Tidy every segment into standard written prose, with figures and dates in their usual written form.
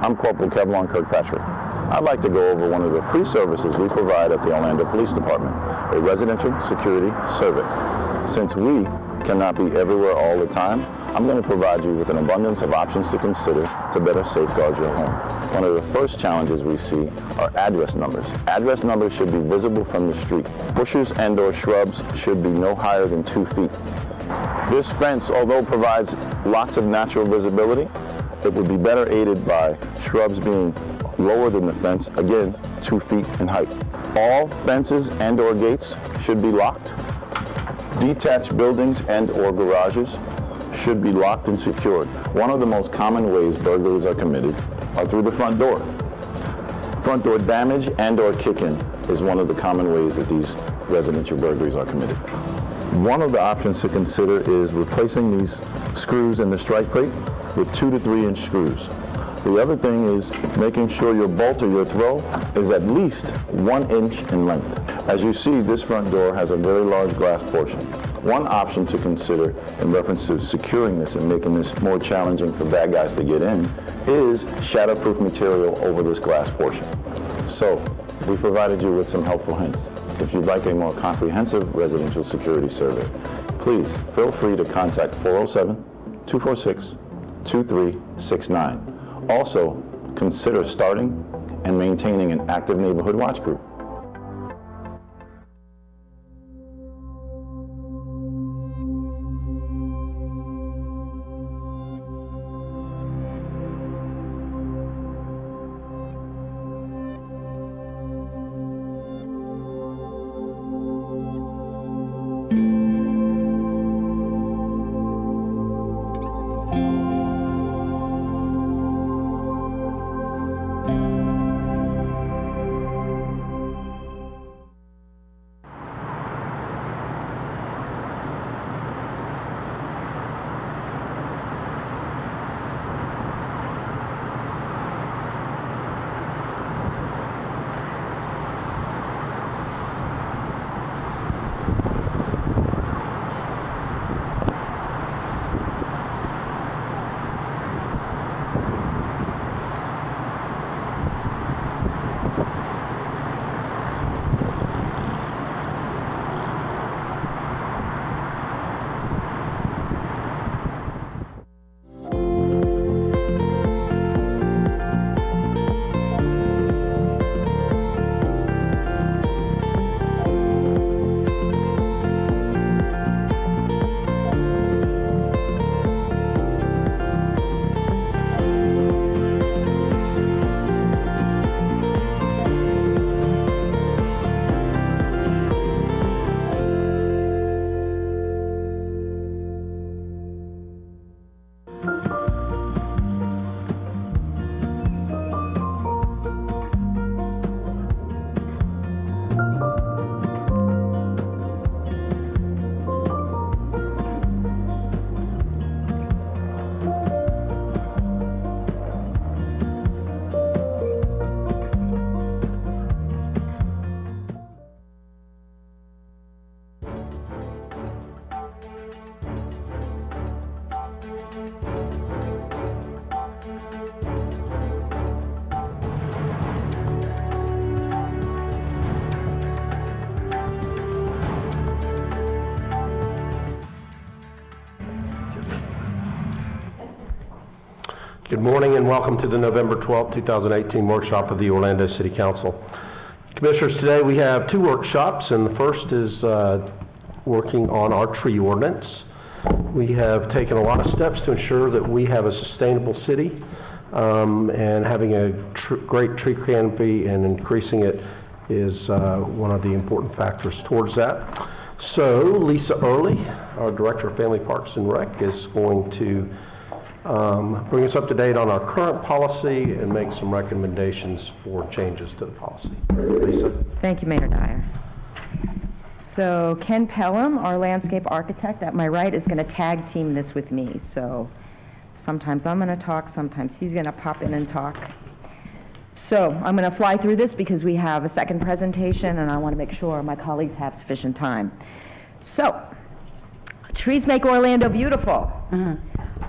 I'm Corporal Kevlon Kirkpatrick. I'd like to go over one of the free services we provide at the Orlando Police Department, a residential security survey. Since we cannot be everywhere all the time, I'm going to provide you with an abundance of options to consider to better safeguard your home. One of the first challenges we see are address numbers. Address numbers should be visible from the street. Bushes and/or shrubs should be no higher than 2 feet. This fence, although provides lots of natural visibility, it would be better aided by shrubs being lower than the fence, again, 2 feet in height. All fences and/or gates should be locked. Detached buildings and/or garages should be locked and secured. One of the most common ways burglaries are committed are through the front door. Front door damage and/or kick-in is one of the common ways that these residential burglaries are committed. One of the options to consider is replacing these screws in the strike plate with 2 to 3 inch screws. The other thing is making sure your bolt or your throw is at least 1 inch in length. As you see, this front door has a very large glass portion. One option to consider in reference to securing this and making this more challenging for bad guys to get in is shatterproof material over this glass portion. So, we provided you with some helpful hints. If you'd like a more comprehensive residential security survey, please feel free to contact 407-246-2369. Also, consider starting and maintaining an active neighborhood watch group. Good morning and welcome to the November 12th, 2018 workshop of the Orlando City Council. Commissioners, today we have 2 workshops, and the first is working on our tree ordinance. We have taken a lot of steps to ensure that we have a sustainable city, and having a great tree canopy and increasing it is one of the important factors towards that. So Lisa Early, our Director of Family Parks and Rec, is going to bring us up to date on our current policy and make some recommendations for changes to the policy. Lisa. Thank you, Mayor Dyer. So Ken Pelham, our landscape architect at my right, is going to tag team this with me. So sometimes I'm going to talk, sometimes he's going to pop in and talk. So I'm going to fly through this because we have a second presentation and I want to make sure my colleagues have sufficient time. So, trees make Orlando beautiful.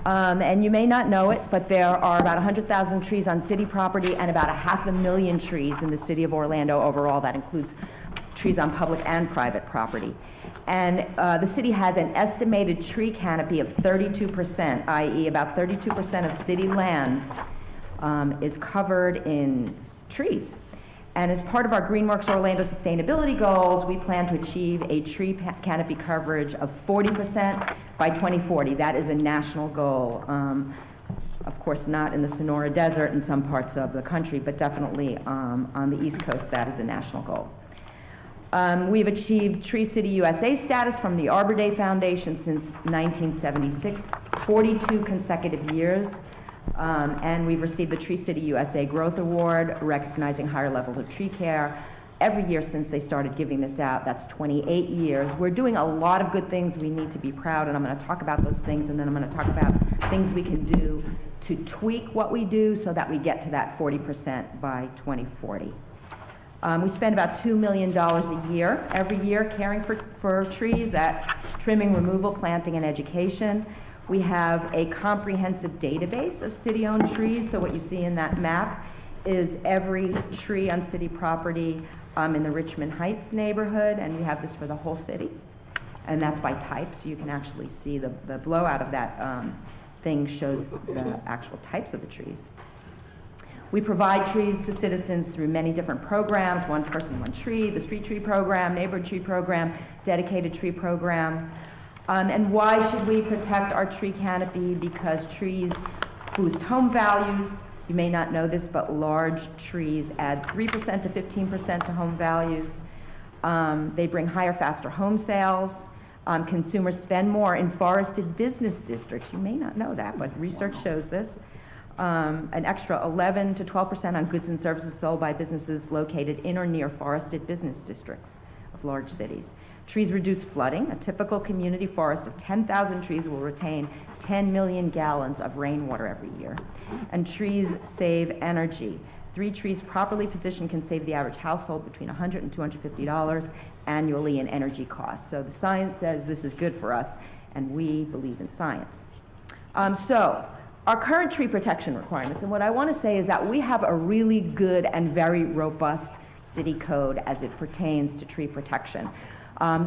And you may not know it, but there are about 100,000 trees on city property and about 500,000 trees in the city of Orlando overall. That includes trees on public and private property. And the city has an estimated tree canopy of 32%, i.e. about 32% of city land is covered in trees. And as part of our Greenworks Orlando sustainability goals, we plan to achieve a tree canopy coverage of 40% by 2040. That is a national goal. Of course, not in the Sonora Desert in some parts of the country, but definitely on the East Coast, that is a national goal. We've achieved Tree City USA status from the Arbor Day Foundation since 1976, 42 consecutive years. And we've received the Tree City USA Growth Award, recognizing higher levels of tree care every year since they started giving this out. That's 28 years. We're doing a lot of good things. We need to be proud, and I'm going to talk about those things, and then I'm going to talk about things we can do to tweak what we do so that we get to that 40% by 2040. We spend about $2 million a year, every year, caring for trees. That's trimming, removal, planting, and education. We have a comprehensive database of city-owned trees. So what you see in that map is every tree on city property in the Richmond Heights neighborhood, and we have this for the whole city. And that's by type, so you can actually see the blowout of that thing shows the actual types of the trees. We provide trees to citizens through many different programs: One Person, One Tree, the Street Tree Program, Neighborhood Tree Program, Dedicated Tree Program. And why should we protect our tree canopy? Because trees boost home values. You may not know this, but large trees add 3% to 15% to home values. They bring higher, faster home sales. Consumers spend more in forested business districts. You may not know that, but research shows this. An extra 11 to 12% on goods and services sold by businesses located in or near forested business districts of large cities. Trees reduce flooding. A typical community forest of 10,000 trees will retain 10 million gallons of rainwater every year. And trees save energy. 3 trees properly positioned can save the average household between $100 and $250 annually in energy costs. So the science says this is good for us, and we believe in science. So our current tree protection requirements, and what I want to say is that we have a really good and very robust city code as it pertains to tree protection.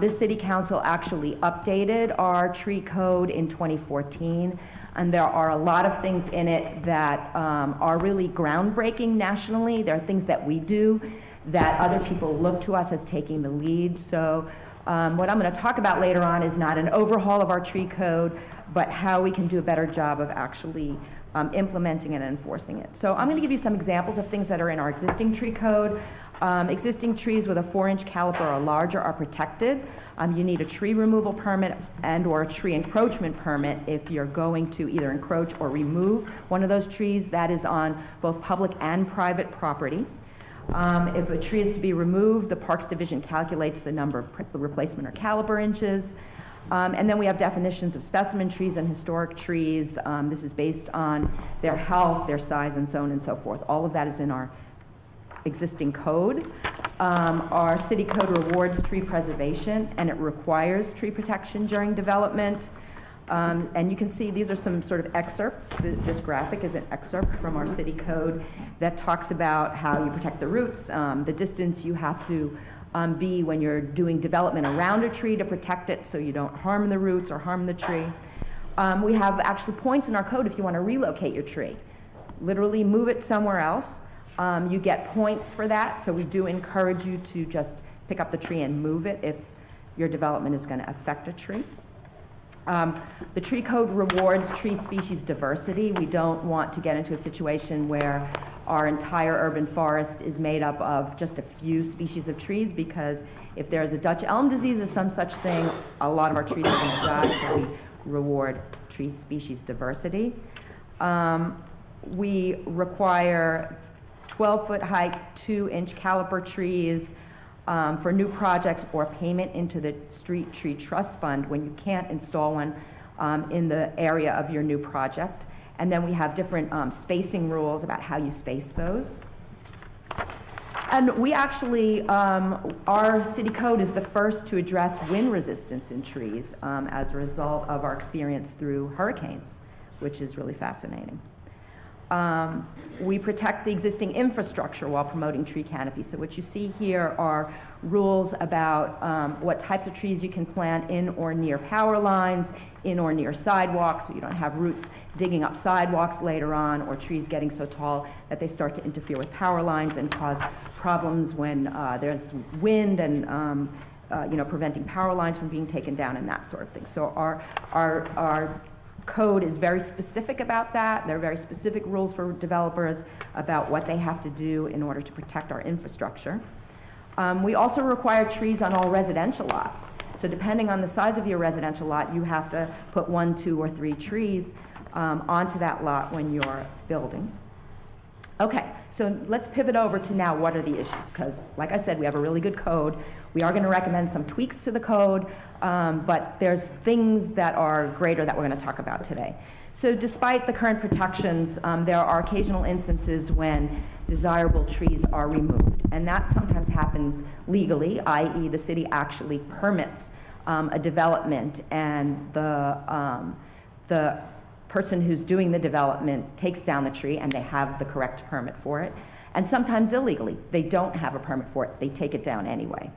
This city council actually updated our tree code in 2014, and there are a lot of things in it that are really groundbreaking nationally. There are things that we do that other people look to us as taking the lead. So what I'm going to talk about later on is not an overhaul of our tree code, but how we can do a better job of actually implementing and enforcing it. So I'm going to give you some examples of things that are in our existing tree code. Existing trees with a 4-inch caliper or larger are protected. You need a tree removal permit and or a tree encroachment permit if you're going to either encroach or remove one of those trees that is on both public and private property. If a tree is to be removed, the Parks Division calculates the number of replacement or caliper inches. And then we have definitions of specimen trees and historic trees. This is based on their health, their size, and so on and so forth. All of that is in our existing code. Our city code rewards tree preservation, and it requires tree protection during development. And you can see these are some sort of excerpts. This graphic is an excerpt from our city code that talks about how you protect the roots, the distance you have to be when you're doing development around a tree to protect it so you don't harm the roots or harm the tree. We have actually points in our code if you want to relocate your tree. Literally move it somewhere else. You get points for that, so we do encourage you to just pick up the tree and move it if your development is going to affect a tree. The tree code rewards tree species diversity. We don't want to get into a situation where our entire urban forest is made up of just a few species of trees, because if there's a Dutch elm disease or some such thing, a lot of our trees are going to die, so we reward tree species diversity. We require 12-foot height, 2-inch caliper trees for new projects or payment into the Street Tree Trust Fund when you can't install one in the area of your new project. And then we have different spacing rules about how you space those. And we actually, our city code is the first to address wind resistance in trees as a result of our experience through hurricanes. which is really fascinating. We protect the existing infrastructure while promoting tree canopy. So what you see here are rules about what types of trees you can plant in or near power lines, in or near sidewalks, so you don't have roots digging up sidewalks later on, or trees getting so tall that they start to interfere with power lines and cause problems when there's wind and preventing power lines from being taken down and that sort of thing. So our code is very specific about that. There are very specific rules for developers about what they have to do in order to protect our infrastructure. We also require trees on all residential lots. So depending on the size of your residential lot, you have to put 1, 2, or 3 trees onto that lot when you're building. Okay, so let's pivot over to now what are the issues, because like I said, we have a really good code. We are going to recommend some tweaks to the code, but there's things that are greater that we're going to talk about today. So despite the current protections, there are occasional instances when desirable trees are removed, and that sometimes happens legally, i.e. the city actually permits a development, and the person who's doing the development takes down the tree and they have the correct permit for it. And sometimes illegally, they don't have a permit for it, they take it down anyway.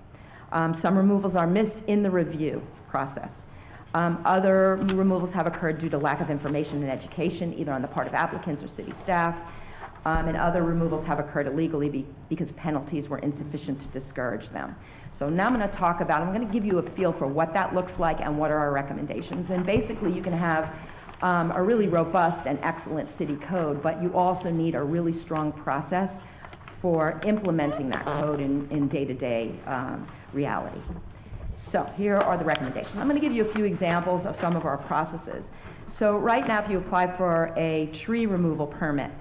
Some removals are missed in the review process. Other removals have occurred due to lack of information and education, either on the part of applicants or city staff. And other removals have occurred illegally because penalties were insufficient to discourage them. So now I'm going to talk about, I'm going to give you a feel for what that looks like and what are our recommendations. And basically you can have a really robust and excellent city code, but you also need a really strong process for implementing that code in day-to-day reality. So here are the recommendations. I'm going to give you a few examples of some of our processes. So right now, if you apply for a tree removal permit,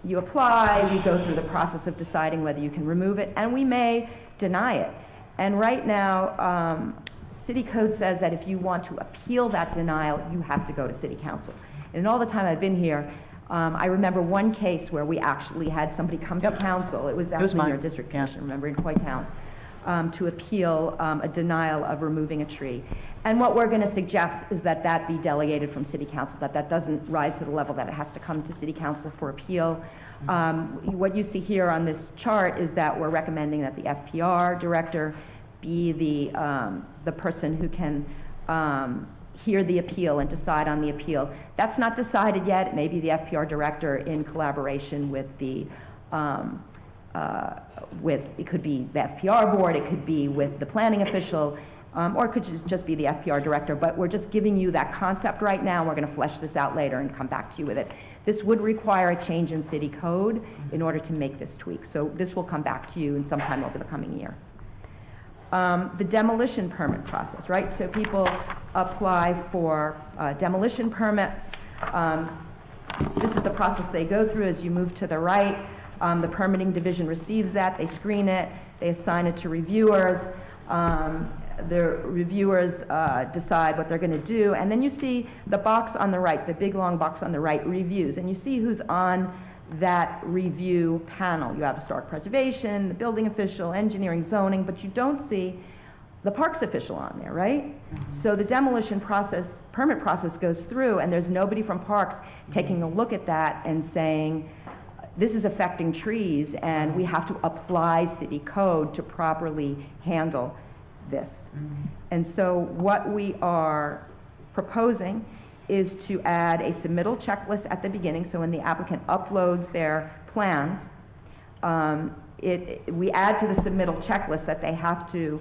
you apply, we go through the process of deciding whether you can remove it, and we may deny it. And right now, city code says that if you want to appeal that denial, you have to go to city council. And in all the time I've been here, I remember one case where we actually had somebody come to council. It was actually in your district commission, remember, in Coy Town, to appeal a denial of removing a tree. And what we're going to suggest is that that be delegated from city council, that that doesn't rise to the level that it has to come to city council for appeal. What you see here on this chart is that we're recommending that the FPR director be the person who can hear the appeal and decide on the appeal. That's not decided yet. It may be the FPR director in collaboration with the it could be the FPR board, it could be with the planning official, or it could just be the FPR director, but we're just giving you that concept right now. We're going to flesh this out later and come back to you with it. This would require a change in city code in order to make this tweak, so this will come back to you in sometime over the coming year. The demolition permit process, right? So people apply for demolition permits. This is the process they go through as you move to the right. The permitting division receives that, they screen it, they assign it to reviewers. The reviewers decide what they're going to do, and then you see the box on the right, the big long box on the right, reviews, and you see who's on that review panel. You have historic preservation, the building official, engineering, zoning, but you don't see the parks official on there, right? Mm-hmm. So the demolition process, permit process goes through, and there's nobody from parks taking a look at that and saying, this is affecting trees, and we have to apply city code to properly handle this. Mm-hmm. And so what we are proposing is to add a submittal checklist at the beginning, so when the applicant uploads their plans, we add to the submittal checklist that they have to,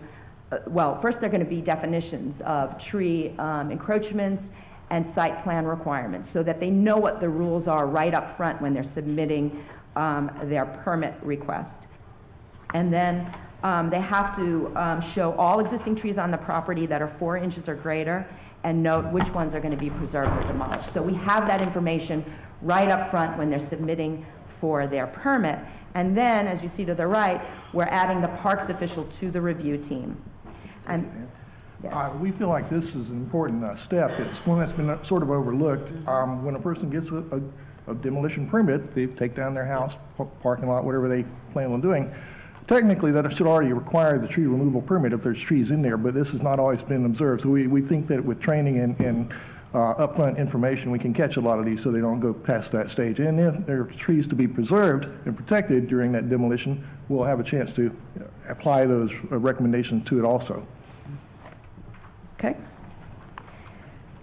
well, first they're going to be definitions of tree encroachments and site plan requirements, so that they know what the rules are right up front when they're submitting their permit request. And then they have to show all existing trees on the property that are 4 inches or greater, and note which ones are going to be preserved or demolished. So we have that information right up front when they're submitting for their permit. And then, as you see to the right, we're adding the parks official to the review team. And yes. We feel like this is an important step. It's one that's been sort of overlooked. When a person gets a demolition permit, they take down their house, parking lot, whatever they plan on doing. Technically, that should already require the tree removal permit if there's trees in there, but this has not always been observed. So we think that with training and upfront information, we can catch a lot of these so they don't go past that stage. And if there are trees to be preserved and protected during that demolition, we'll have a chance to apply those recommendations to it also. Okay.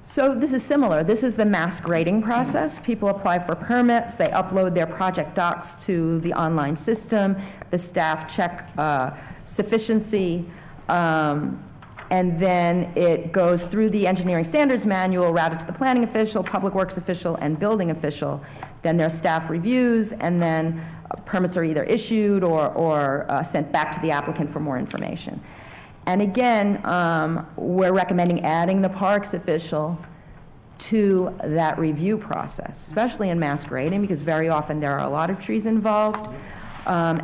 So this is similar. This is the mass grading process. People apply for permits. They upload their project docs to the online system. The staff check sufficiency. And then it goes through the engineering standards manual, routed to the planning official, public works official, and building official. Then their staff reviews, and then permits are either issued or sent back to the applicant for more information. And again, we're recommending adding the parks official to that review process, especially in mass grading, because very often there are a lot of trees involved,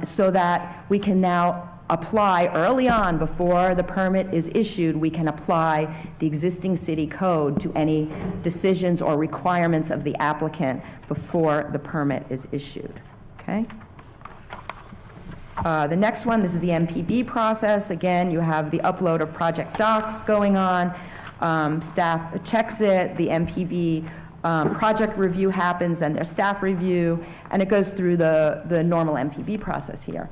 so that we can now apply early on, before the permit is issued, we can apply the existing city code to any decisions or requirements of the applicant before the permit is issued, okay? The next one, this is the MPB process. Again, you have the upload of project docs going on. Staff checks it, the MPB project review happens, and their staff review, and it goes through the normal MPB process here.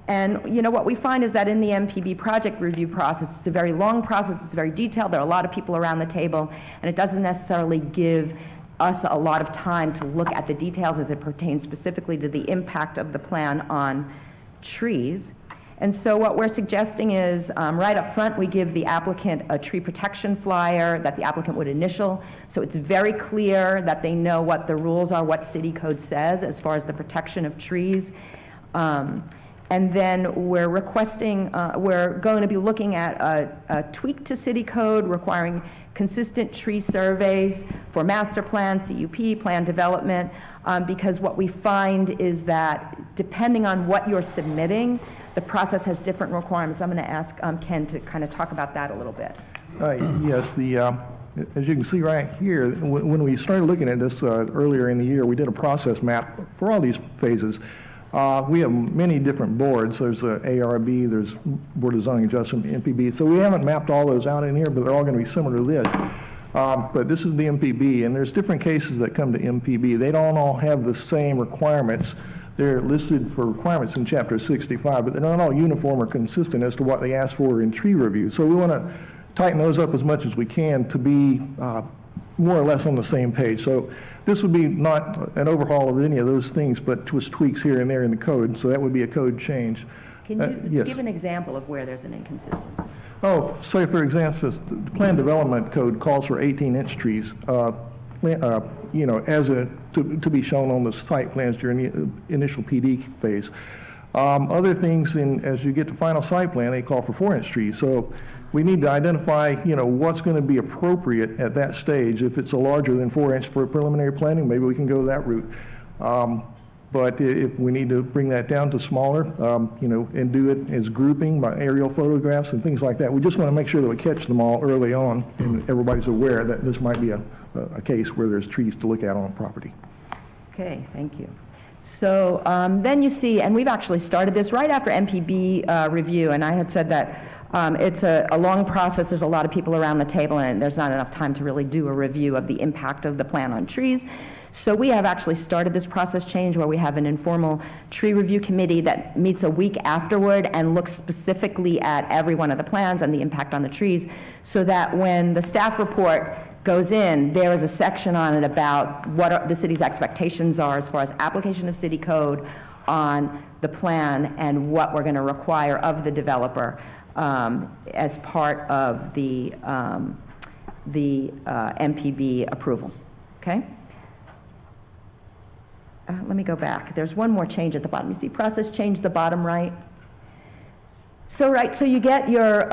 And you know what we find is that in the MPB project review process, it's a very long process, it's very detailed, there are a lot of people around the table, and it doesn't necessarily give us a lot of time to look at the details as it pertains specifically to the impact of the plan on trees. And so what we're suggesting is right up front, we give the applicant a tree protection flyer that the applicant would initial, so it's very clear that they know what the rules are, what city code says as far as the protection of trees. And then we're requesting, we're going to be looking at a tweak to city code requiring consistent tree surveys for master plan, CUP, plan development, because what we find is that depending on what you're submitting, the process has different requirements. I'm going to ask Ken to kind of talk about that a little bit. Yes, as you can see right here, when we started looking at this earlier in the year, we did a process map for all these phases. We have many different boards. There's ARB, there's Board of Zoning Adjustment, MPB. So we haven't mapped all those out in here, but they're all going to be similar to this. But this is the MPB, and there's different cases that come to MPB. They don't all have the same requirements. They're listed for requirements in Chapter 65, but they're not all uniform or consistent as to what they ask for in tree review. So we want to tighten those up as much as we can to be more or less on the same page. So this would be not an overhaul of any of those things, but just tweaks here and there in the code. So that would be a code change. Can you yes. give an example of where there's an inconsistency? Oh, say for example, the plan development code calls for 18-inch trees, you know, as to be shown on the site plans during the initial PD phase. Other things, as you get to final site plan, they call for 4-inch trees. So we need to identify, you know, what's going to be appropriate at that stage. If it's a larger than 4-inch for preliminary planning, maybe we can go that route. But if we need to bring that down to smaller, you know, and do it as grouping by aerial photographs and things like that, we just want to make sure that we catch them all early on and everybody's aware that this might be a case where there's trees to look at on a property. Okay, thank you. So then you see, and we've actually started this right after MPB review, and I had said that it's a long process. There's a lot of people around the table, and there's not enough time to really do a review of the impact of the plan on trees. So we have actually started this process change where we have an informal tree review committee that meets a week afterward and looks specifically at every one of the plans and the impact on the trees, so that when the staff report goes in, there is a section on it about what the city's expectations are as far as application of city code on the plan and what we're going to require of the developer as part of the MPB approval. Okay? Let me go back. There's one more change at the bottom. You see process change, the bottom right. So you get your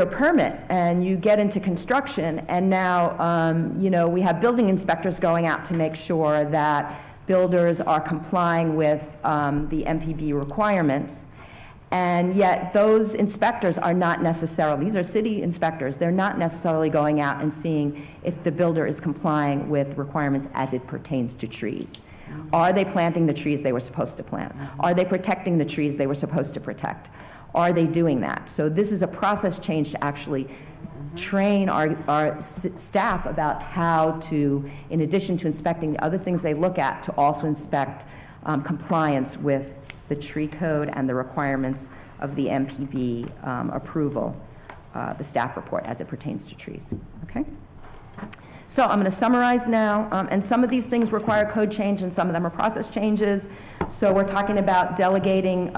permit and you get into construction, and now you know, we have building inspectors going out to make sure that builders are complying with the MPB requirements. And yet those inspectors are not necessarily, these are city inspectors, they're not necessarily going out and seeing if the builder is complying with requirements as it pertains to trees. Are they planting the trees they were supposed to plant? Are they protecting the trees they were supposed to protect? Are they doing that? So this is a process change to actually train our staff about how to, in addition to inspecting the other things they look at, to also inspect compliance with the tree code and the requirements of the MPB approval, the staff report as it pertains to trees, okay? So I'm going to summarize now, and some of these things require code change and some of them are process changes. So we're talking about delegating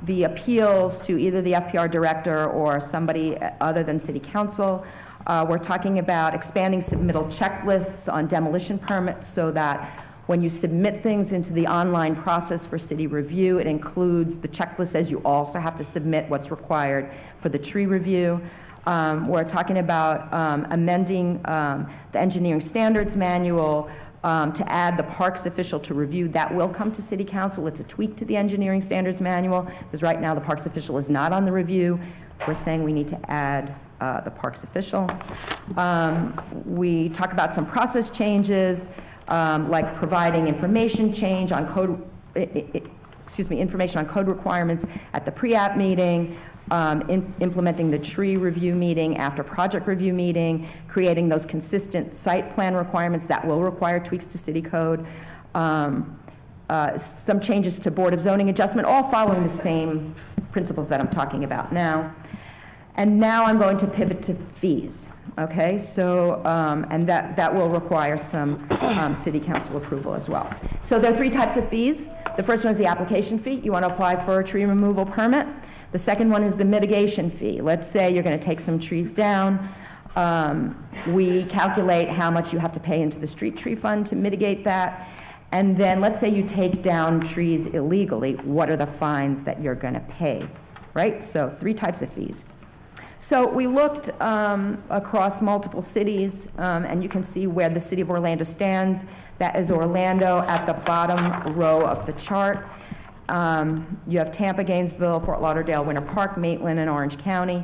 the appeals to either the FPR director or somebody other than city council. We're talking about expanding submittal checklists on demolition permits so that when you submit things into the online process for city review, it includes the checklist as you also have to submit what's required for the tree review. We're talking about amending the engineering standards manual to add the parks official to review. That will come to city council. It's a tweak to the engineering standards manual because right now the parks official is not on the review. We're saying we need to add the parks official. We talk about some process changes like providing information change on code, information on code requirements at the pre-app meeting, implementing the tree review meeting after project review meeting, creating those consistent site plan requirements that will require tweaks to city code, some changes to Board of Zoning Adjustment, all following the same principles that I'm talking about now. And now I'm going to pivot to fees, okay? So, and that will require some city council approval as well. So there are 3 types of fees. The first one is the application fee. You want to apply for a tree removal permit. The second one is the mitigation fee. Let's say you're going to take some trees down. We calculate how much you have to pay into the street tree fund to mitigate that. And then let's say you take down trees illegally. What are the fines that you're going to pay, right? So 3 types of fees. So we looked across multiple cities, and you can see where the city of Orlando stands. That is Orlando at the bottom row of the chart. You have Tampa, Gainesville, Fort Lauderdale, Winter Park, Maitland, and Orange County.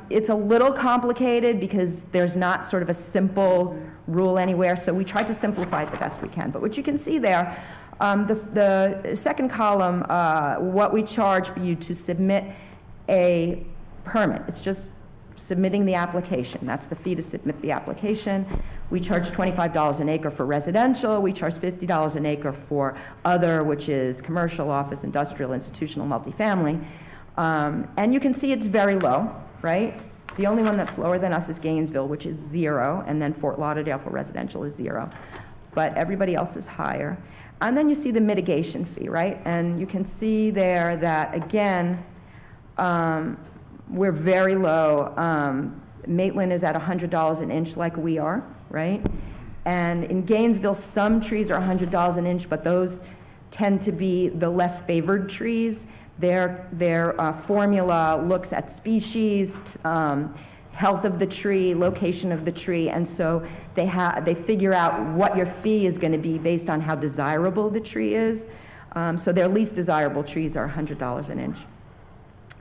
It's a little complicated because there's not sort of a simple rule anywhere, so we tried to simplify it the best we can. But what you can see there, the second column, what we charge for you to submit a permit. It's just submitting the application. That's the fee to submit the application. We charge $25 an acre for residential. We charge $50 an acre for other, which is commercial, office, industrial, institutional, multifamily. And you can see it's very low, right? The only one that's lower than us is Gainesville, which is 0, and then Fort Lauderdale for residential is 0. But everybody else is higher. And then you see the mitigation fee, right? And you can see there that, again, we're very low. Maitland is at $100 an inch like we are, right? And in Gainesville, some trees are $100 an inch, but those tend to be the less favored trees. Their formula looks at species, health of the tree, location of the tree, and so they figure out what your fee is going to be based on how desirable the tree is. So their least desirable trees are $100 an inch.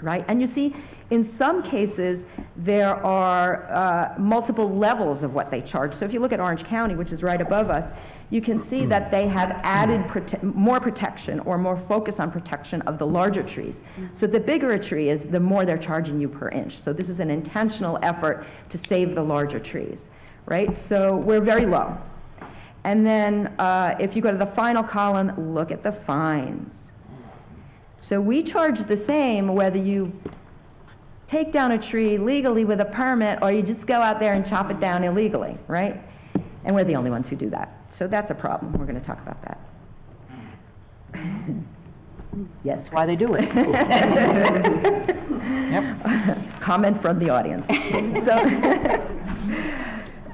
Right? And you see, in some cases, there are multiple levels of what they charge. So if you look at Orange County, which is right above us, you can see that they have added more protection or more focus on protection of the larger trees. So the bigger a tree is, the more they're charging you per inch. So this is an intentional effort to save the larger trees, right? So we're very low. And then if you go to the final column, look at the fines. So we charge the same whether you take down a tree legally with a permit or you just go out there and chop it down illegally, right? And we're the only ones who do that. So that's a problem. We're going to talk about that. Yes, why they do it. Yep. Comment from the audience.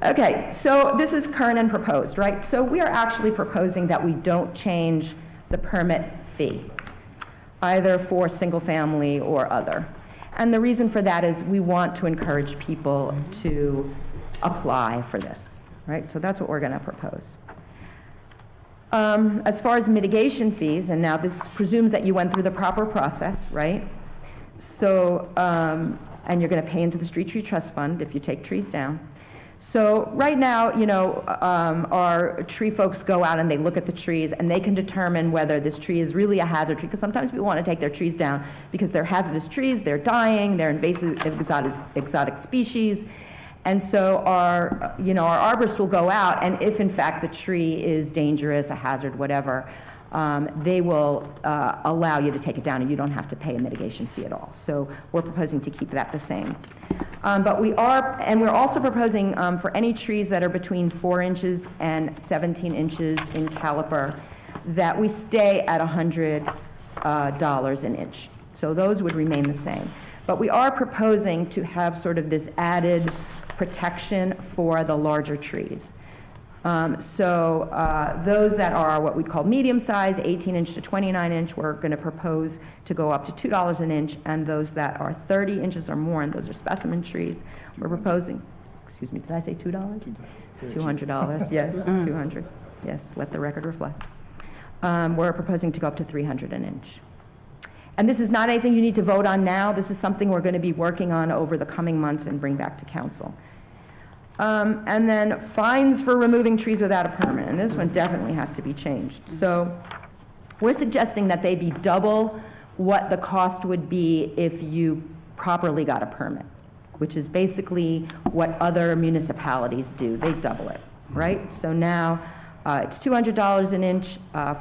Okay, so this is current and proposed, right? So we are actually proposing that we don't change the permit fee, either for single family or other. And the reason for that is we want to encourage people to apply for this, right? So that's what we're going to propose. As far as mitigation fees, and now this presumes that you went through the proper process, right? So, and you're going to pay into the Street Tree Trust Fund if you take trees down. So right now, our tree folks go out and they look at the trees and they can determine whether this tree is really a hazard tree, because sometimes people want to take their trees down because they're hazardous trees, they're dying, they're invasive exotic species. And so our arborists will go out, and if in fact the tree is dangerous, a hazard, whatever, they will allow you to take it down, and you don't have to pay a mitigation fee at all. So we're proposing to keep that the same. But we're also proposing for any trees that are between 4 inches and 17 inches in caliper, that we stay at $100 an inch. So those would remain the same. But we are proposing to have sort of this added protection for the larger trees. Those that are what we call medium size, 18 inch to 29 inch, we're going to propose to go up to $2 an inch, and those that are 30 inches or more, and those are specimen trees, we're proposing, excuse me, did I say $2? $200, yes, 200. Yes, let the record reflect. We're proposing to go up to 300 an inch. And this is not anything you need to vote on now. This is something we're going to be working on over the coming months and bring back to council. And then fines for removing trees without a permit, and this one definitely has to be changed. So we're suggesting that they be double what the cost would be if you properly got a permit, which is basically what other municipalities do. They double it, right? So now it's $200 an inch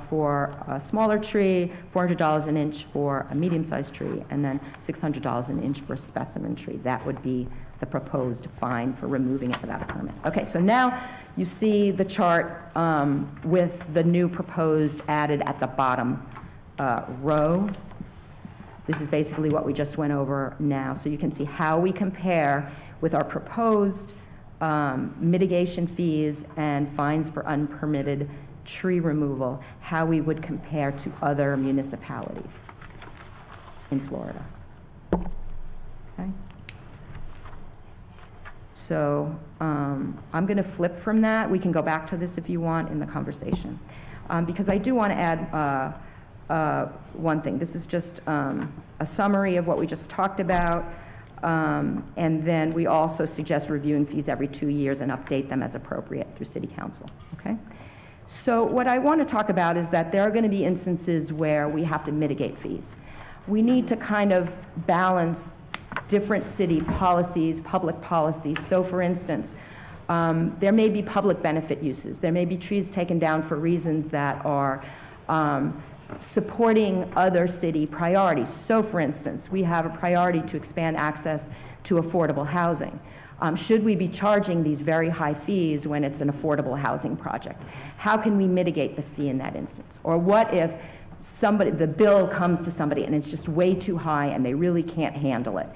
for a smaller tree, $400 an inch for a medium-sized tree, and then $600 an inch for a specimen tree. That would be the proposed fine for removing it without a permit. Okay, so now you see the chart with the new proposed added at the bottom row. This is basically what we just went over now. So you can see how we compare with our proposed mitigation fees and fines for unpermitted tree removal, how we would compare to other municipalities in Florida. Okay. So I'm going to flip from that. We can go back to this if you want in the conversation. Because I do want to add one thing. This is just a summary of what we just talked about. And then we also suggest reviewing fees every 2 years and update them as appropriate through City Council. Okay? So what I want to talk about is that there are going to be instances where we have to mitigate fees. We need to kind of balance different city policies, public policies. So for instance, there may be public benefit uses. There may be trees taken down for reasons that are supporting other city priorities. So for instance, we have a priority to expand access to affordable housing. Should we be charging these very high fees when it's an affordable housing project? How can we mitigate the fee in that instance? Or what if the bill comes to somebody and it's just way too high and they really can't handle it?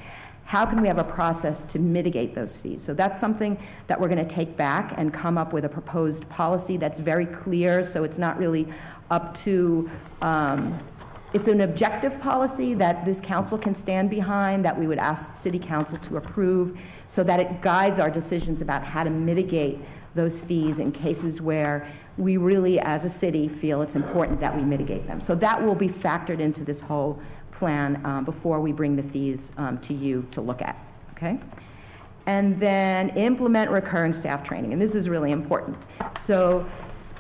How can we have a process to mitigate those fees? So that's something that we're going to take back and come up with a proposed policy that's very clear, so it's not really up to, it's an objective policy that this council can stand behind, that we would ask City Council to approve, so that it guides our decisions about how to mitigate those fees in cases where we really, as a city, feel it's important that we mitigate them. So that will be factored into this whole plan before we bring the fees to you to look at, okay? And then implement recurring staff training, and this is really important. So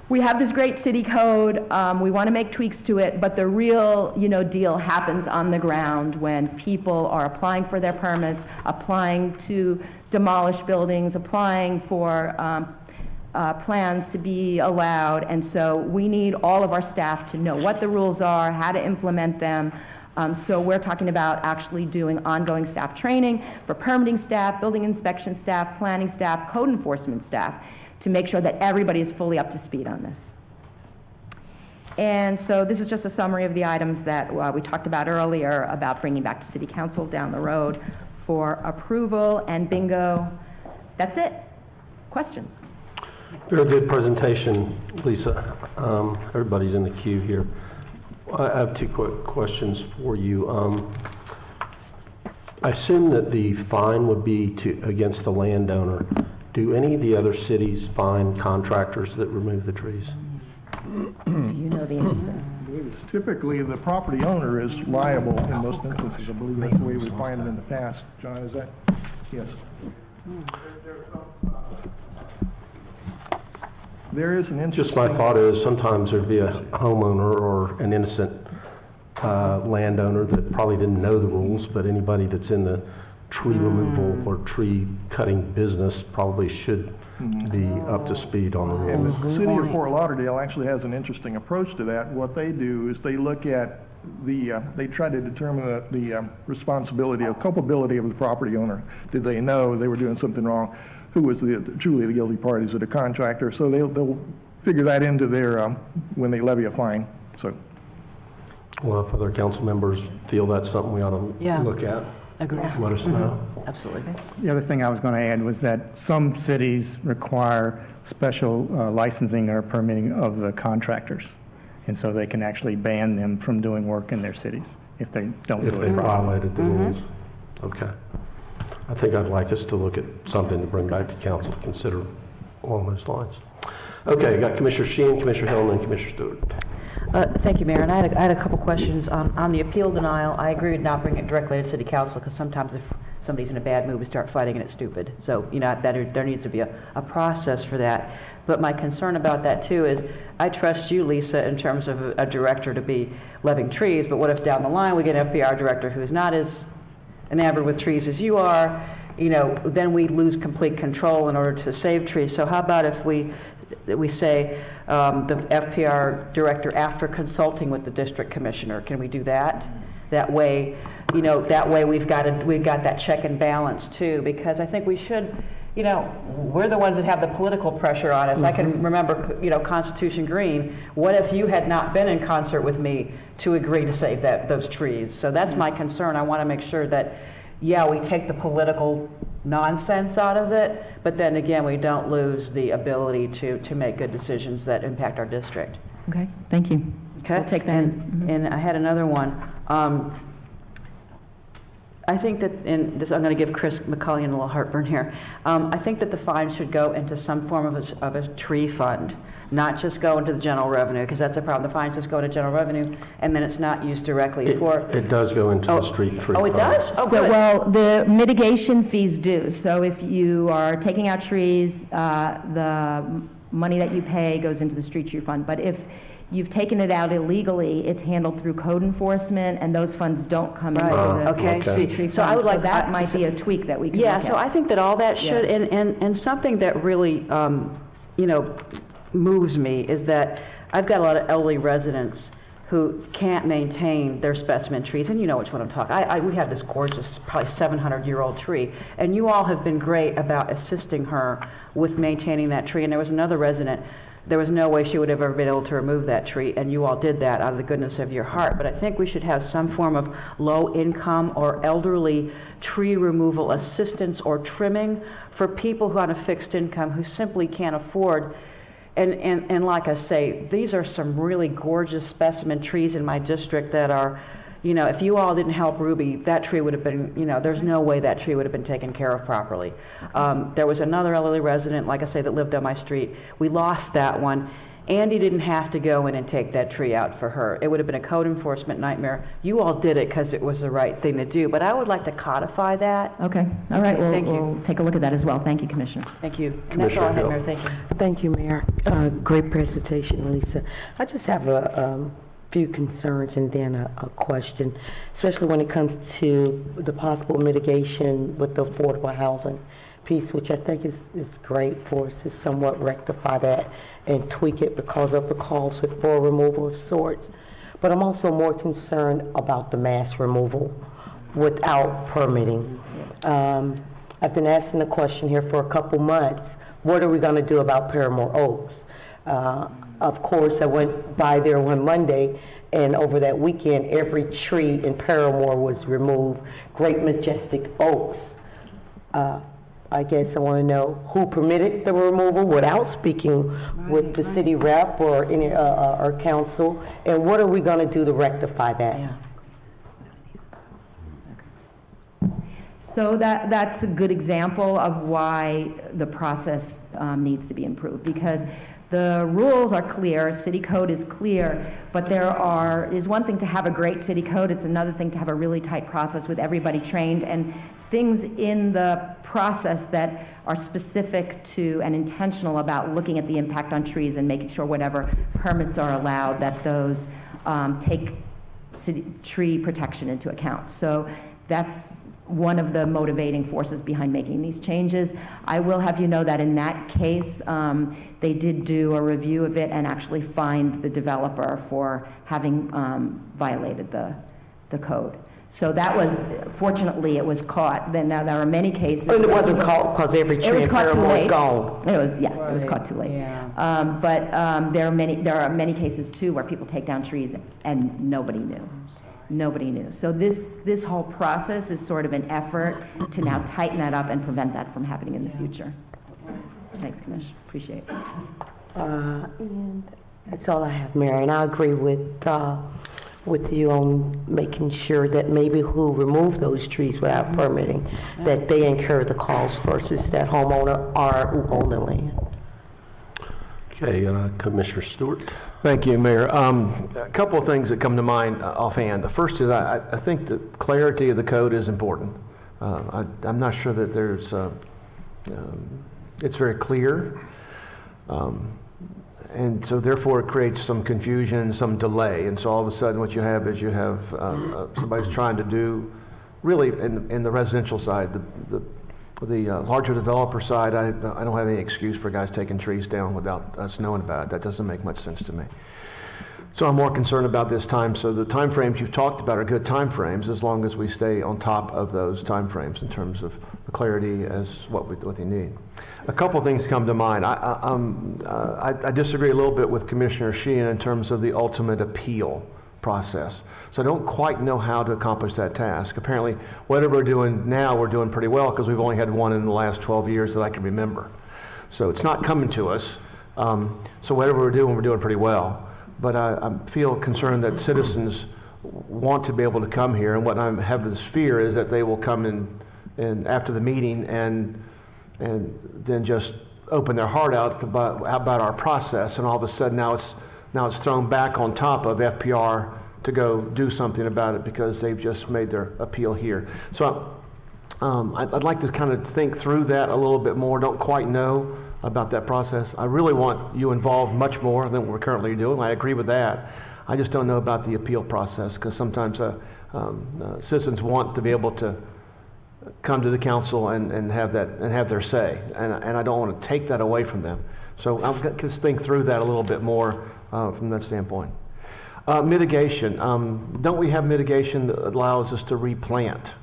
we have this great city code, we want to make tweaks to it, but the real deal happens on the ground when people are applying for their permits, applying to demolish buildings, applying for plans to be allowed, and so we need all of our staff to know what the rules are, how to implement them. So we're talking about actually doing ongoing staff training for permitting staff, building inspection staff, planning staff, code enforcement staff, to make sure that everybody is fully up to speed on this. And so this is just a summary of the items that we talked about earlier about bringing back to City Council down the road for approval, and bingo. That's it. Questions? Very good presentation, Lisa. Everybody's in the queue here. I have two quick questions for you. I assume that the fine would be against the landowner. Do any of the other cities fine contractors that remove the trees? Do you know the answer? I believe it's typically the property owner is liable in most instances. I believe that's the way we find it in the past. John, is that? Yes. There's some There is an interesting... Just my thought is sometimes there'd be a homeowner or an innocent landowner that probably didn't know the rules, but anybody that's in the tree removal or tree cutting business probably should be up to speed on the And rules. the city of Fort Lauderdale actually has an interesting approach to that. What they do is they look at they try to determine the responsibility of culpability of the property owner. Did they know they were doing something wrong? Who was truly the guilty parties? Is it a contractor? So they'll figure that into their, when they levy a fine. So. Well, if other council members feel that's something we ought to look at, Agree. let us know. Absolutely. The other thing I was going to add was that some cities require special licensing or permitting of the contractors. And so they can actually ban them from doing work in their cities if they don't do it If they properly. violated the rules. Okay. I think I'd like us to look at something to bring back to council to consider along those lines. Okay, got Commissioner Sheen, Commissioner Hill, and Commissioner Stewart. Thank you, Mayor. And I had a couple questions on the appeal denial. I agree with not bringing it directly to City Council because sometimes if somebody's in a bad mood, we start fighting and it's stupid. So, you know, there needs to be a process for that. But my concern about that too is I trust you, Lisa, in terms of a director to be levying trees, but what if down the line we get an FPR director who's not as enamored with trees as you are? You know, then we lose complete control in order to save trees. So how about if we say the FPR director after consulting with the district commissioner? Can we do that? That way, you know, we've got that check and balance too, because I think we should, you know, we're the ones that have the political pressure on us. I can remember, you know, Constitution Green. What if you had not been in concert with me to agree to save those trees? So that's my concern. I want to make sure that, yeah, we take the political nonsense out of it, but then again, we don't lose the ability to make good decisions that impact our district. Okay, thank you. Okay. We'll take that. And I had another one. I think that, and this, I'm going to give Chris McCullion a little heartburn here. I think that the fine should go into some form of a tree fund, not just go into the general revenue, because that's a problem. The fines just go into general revenue, and then it's not used directly for. It does go into the street tree Oh, it fund. does? Oh, So, good. well, the mitigation fees do. So if you are taking out trees, the money that you pay goes into the street tree fund. But if you've taken it out illegally, it's handled through code enforcement, and those funds don't come into the Okay. street tree fund. So I would like that might be a tweak that we can Yeah, look so at. I think that all that should, Yeah. and something that really, you know, moves me is that I've got a lot of elderly residents who can't maintain their specimen trees, and you know which one I'm talking. We have this gorgeous, probably 700-year-old tree, and you all have been great about assisting her with maintaining that tree. And there was another resident, there was no way she would have ever been able to remove that tree, and you all did that out of the goodness of your heart. But I think we should have some form of low-income or elderly tree removal assistance or trimming for people who are on a fixed income who simply can't afford. And like I say, these are some really gorgeous specimen trees in my district that are, you know, if you all didn't help Ruby, that tree would have been, you know, there's no way that tree would have been taken care of properly. There was another elderly resident, like I say, that lived on my street. We lost that one. Andy didn't have to go in and take that tree out for her. It would have been a code enforcement nightmare. You all did it because it was the right thing to do, but I would like to codify that. Okay, all right, Okay, thank you. we'll take a look at that as well. Thank you, Commissioner. Thank you. And that's all I had, Commissioner Mayor. Thank you. Thank you, Mayor. Great presentation, Lisa. I just have a few concerns and then a question, especially when it comes to the possible mitigation with the affordable housing piece, which I think is great for us to somewhat rectify that and tweak it because of the cost for removal of sorts. But I'm also more concerned about the mass removal without permitting. I've been asking the question here for a couple months. What are we going to do about Paramore Oaks? Of course, I went by there one Monday, and over that weekend, every tree in Paramore was removed. Great majestic oaks. I guess I want to know who permitted the removal without speaking with the city rep or any our council, and what are we going to do to rectify that? Yeah. So that's a good example of why the process needs to be improved, because The rules are clear, city code is clear, but is one thing to have a great city code, it's another thing to have a really tight process with everybody trained, and things in the process that are specific to and intentional about looking at the impact on trees and making sure whatever permits are allowed, that those take tree protection into account. So that's one of the motivating forces behind making these changes. I will have you know that in that case, they did do a review of it and actually fined the developer for having violated the code. So that was, fortunately, it was caught. Then now there are many cases. And it wasn't caught because every tree in Paramore is gone. It was, yes, it was caught too late. Yeah. But there are many cases too where people take down trees and nobody knew. Nobody knew. So this whole process is sort of an effort to now tighten that up and prevent that from happening in the future. Thanks, Commissioner. Appreciate it. And that's all I have, Mayor. And I agree with you on making sure that maybe who remove those trees without permitting, that they incur the cost versus that homeowner or who own the land. Okay, Commissioner Stewart. Thank you, Mayor. A couple of things that come to mind offhand. The first is I think the clarity of the code is important. I'm not sure that there's, it's very clear. And so therefore it creates some confusion, some delay. And so all of a sudden what you have is somebody's trying to do, really in the residential side, the larger developer side, I don't have any excuse for guys taking trees down without us knowing about it. That doesn't make much sense to me. So I'm more concerned about this time. So the time frames you've talked about are good time frames, as long as we stay on top of those time frames in terms of the clarity as what they need. A couple of things come to mind. I disagree a little bit with Commissioner Sheehan in terms of the ultimate appeal process. So I don't quite know how to accomplish that task. Apparently, whatever we're doing now, we're doing pretty well because we've only had one in the last 12 years that I can remember. So it's not coming to us. So whatever we're doing pretty well. But I feel concerned that citizens want to be able to come here, and what I have this fear is that they will come in after the meeting and then just open their heart out about our process, and all of a sudden now it's thrown back on top of FPR to go do something about it because they've just made their appeal here. So I'd like to kind of think through that a little bit more. Don't quite know about that process. I really want you involved much more than we're currently doing. I agree with that. I just don't know about the appeal process because sometimes citizens want to be able to come to the council and have their say, and I don't want to take that away from them. So I'm going to just think through that a little bit more from that standpoint. Mitigation. Don't we have mitigation that allows us to replant?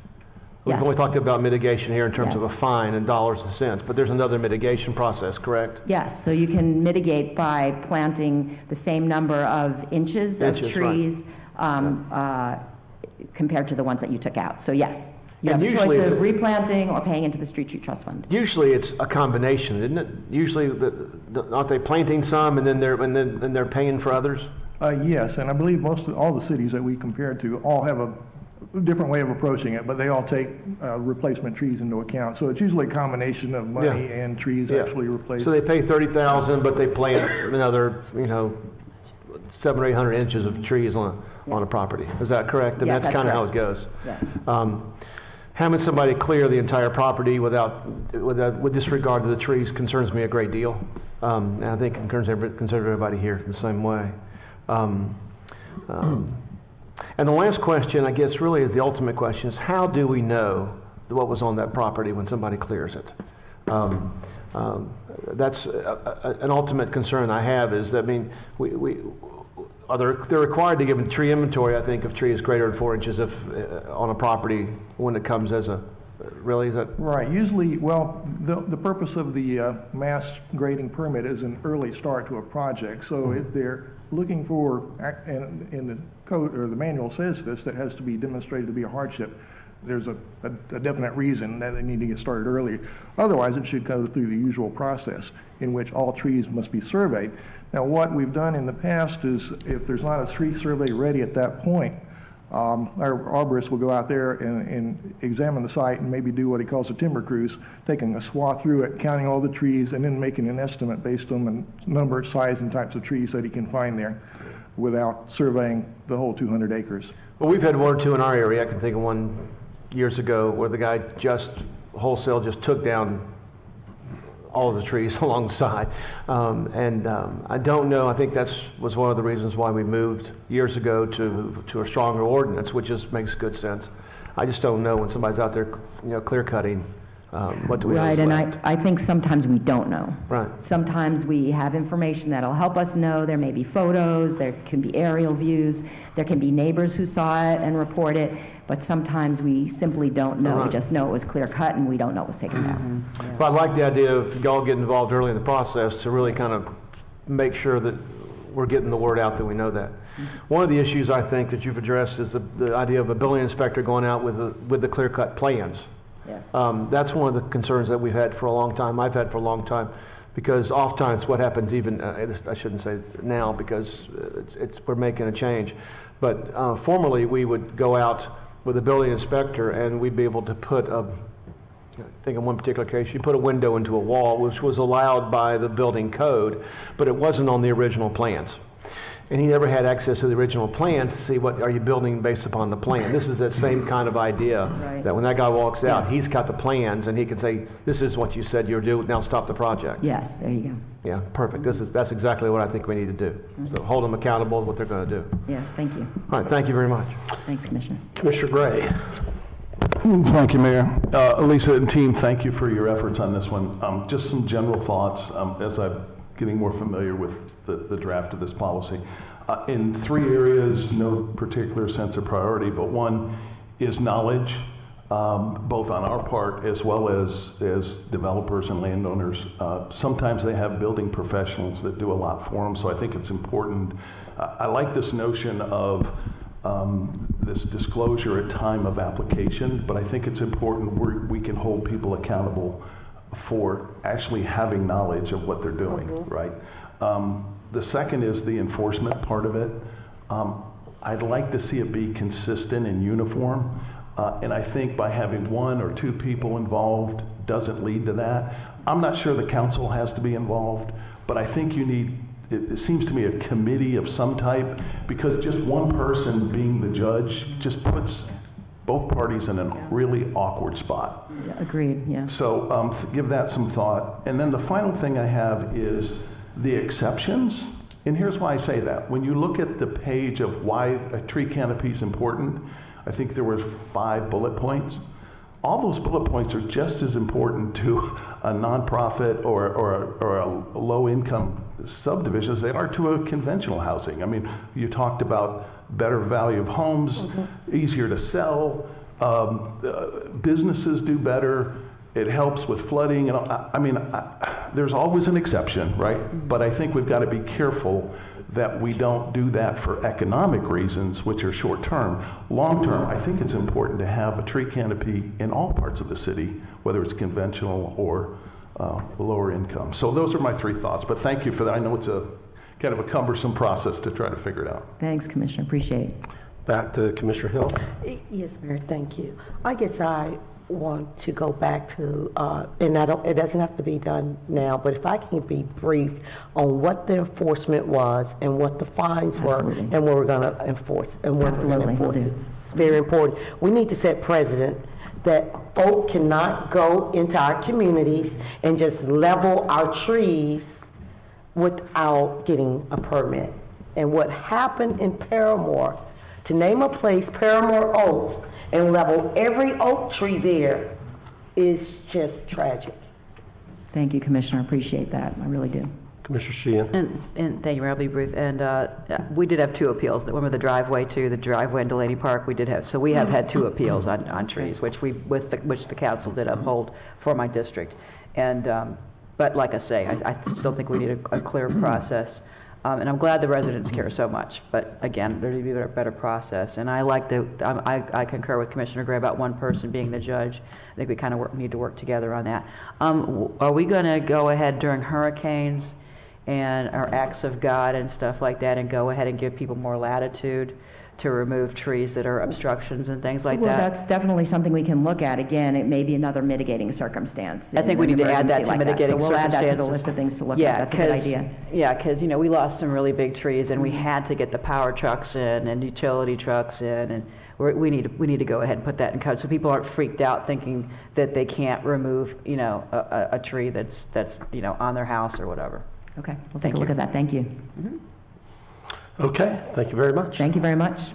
We've only talked about mitigation here in terms of a fine and dollars and cents, but there's another mitigation process, correct? Yes, so you can mitigate by planting the same number of inches of trees compared to the ones that you took out. So yes, you have a choice of replanting or paying into the Street Tree Trust Fund. Usually it's a combination, isn't it? Usually, aren't they planting some and then they're paying for others? Yes, and I believe all the cities that we compared to all have a different way of approaching it, but they all take replacement trees into account. So it's usually a combination of money and trees actually replaced. So they pay $30,000, but they plant another, 700 or 800 inches of trees on a property. Is that correct? And that's kind of how it goes. Yes. Having somebody clear the entire property with disregard to the trees concerns me a great deal. And I think it concerns everybody here the same way. And the last question, I guess, really is the ultimate question, is how do we know what was on that property when somebody clears it? That's an ultimate concern I have is that, they're required to give a tree inventory, I think, if tree is greater than 4 inches on a property when it comes as really, is that? Right, usually, well, the purpose of the mass grading permit is an early start to a project. So they're looking for, and in the code or the manual says this, that has to be demonstrated to be a hardship. There's a definite reason that they need to get started early. Otherwise, it should go through the usual process in which all trees must be surveyed. Now, what we've done in the past is if there's not a tree survey ready at that point, our arborist will go out there and examine the site and maybe do what he calls a timber cruise, taking a swath through it, counting all the trees, and then making an estimate based on the number, size, and types of trees that he can find there without surveying the whole 200 acres. Well, we've had one or two in our area. I can think of one years ago where the guy just wholesale just took down all of the trees alongside. I don't know, I think that was one of the reasons why we moved years ago to a stronger ordinance, which just makes good sense. I just don't know when somebody's out there, clear cutting, what do we know? Right, and I think sometimes we don't know. Right. Sometimes we have information that'll help us know. There may be photos, there can be aerial views, there can be neighbors who saw it and report it, but sometimes we simply don't know. Right. We just know it was clear cut and we don't know it was taken down. Yeah. But I like the idea of y'all getting involved early in the process to really kind of make sure that we're getting the word out that we know that. One of the issues I think that you've addressed is the idea of a building inspector going out with the clear cut plans. Yes. That's one of the concerns that we've had for a long time. I've had for a long time, because oftentimes what happens, even I shouldn't say now because we're making a change, but formerly we would go out with a building inspector and we'd be able to put I think in one particular case, you put a window into a wall, which was allowed by the building code, but it wasn't on the original plans. And he never had access to the original plans to see what are you building based upon the plan. This is that same kind of idea, right, that when that guy walks out, yes, he's got the plans and he can say, this is what you said you're doing, now stop the project. Yes, there you go. Yeah, perfect. That's exactly what I think we need to do. So hold them accountable to what they're going to do. Yes, thank you. All right, thank you very much. Thanks, Commissioner. Commissioner Gray. Thank you, Mayor. Elisa and team, thank you for your efforts on this one. Just some general thoughts as I'm getting more familiar with the draft of this policy. In 3 areas, no particular sense of priority, but one is knowledge, both on our part as well as developers and landowners. Sometimes they have building professionals that do a lot for them, so I think it's important. I like this notion of this disclosure at time of application, but I think it's important we can hold people accountable for actually having knowledge of what they're doing, right? The second is the enforcement part of it. I'd like to see it be consistent and uniform, and I think by having 1 or 2 people involved doesn't lead to that. I'm not sure the council has to be involved, but I think you need, it seems to me, a committee of some type, because just one person being the judge just puts both parties in a really awkward spot. Yeah, agreed, yeah. So give that some thought. And then the final thing I have is the exceptions. And here's why I say that. When you look at the page of why a tree canopy is important, I think there were 5 bullet points. All those bullet points are just as important to a nonprofit or a low-income subdivision as they are to a conventional housing. I mean, you talked about better value of homes, easier to sell, businesses do better, it helps with flooding. There's always an exception, right? But I think we've got to be careful that we don't do that for economic reasons, which are short-term. Long-term, I think it's important to have a tree canopy in all parts of the city, whether it's conventional or lower income. So those are my 3 thoughts, but thank you for that. I know it's a kind of a cumbersome process to try to figure it out. Thanks, Commissioner, appreciate it. Back to Commissioner Hill. Yes, Mayor, thank you. I guess I want to go back to, and it doesn't have to be done now, but if I can be brief on what the enforcement was and what the fines Absolutely. were and what we're going to enforce and when Absolutely, we're going to will enforce do. it. It's very important. We need to set precedent that folk cannot go into our communities and just level our trees without getting a permit. And what happened in Paramore, to name a place, Paramore Oaks, and level every oak tree there is just tragic. Thank you, Commissioner, appreciate that, I really do. Commissioner Sheehan. And thank you, Mayor, I'll be brief. And we did have 2 appeals, one with the driveway in Delaney Park, we did have. So we have had 2 appeals on trees, which which the council did uphold for my district. And, but like I say, I still think we need a clear process. And I'm glad the residents care so much, but again, there needs to be a better process. And I like I concur with Commissioner Gray about one person being the judge. I think we kind of need to work together on that. Are we going to go ahead during hurricanes and our acts of God and stuff like that and go ahead and give people more latitude to remove trees that are obstructions and things like Well, that. that's definitely something we can look at. Again, it may be another mitigating circumstance. I think we in an need to add that emergency to like mitigating So we'll add that to the circumstances. list of things to look Yeah, at. That's a good 'cause- idea. Yeah, because, we lost some really big trees, and we had to get the power trucks in and utility trucks in, and we need to go ahead and put that in code, so people aren't freaked out thinking that they can't remove, a tree that's on their house or whatever. Okay, we'll take a look at that. Thank you. Okay, thank you very much. Thank you very much.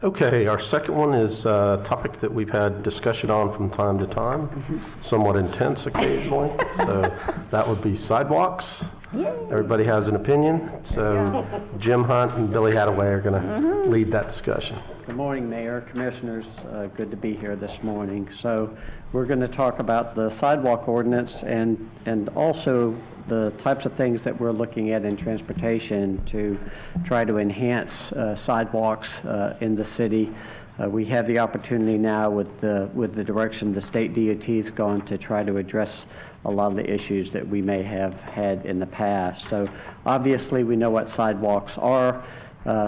Okay, our second one is a topic that we've had discussion on from time to time, somewhat intense occasionally. So that would be sidewalks. Everybody has an opinion. So Jim Hunt and Billy Hadaway are going to lead that discussion. Good morning, Mayor, Commissioners. Good to be here this morning. So we're going to talk about the sidewalk ordinance and also the types of things that we're looking at in transportation to try to enhance sidewalks in the city. We have the opportunity now with the direction the state DOT's gone to try to address a lot of the issues that we may have had in the past. So obviously we know what sidewalks are.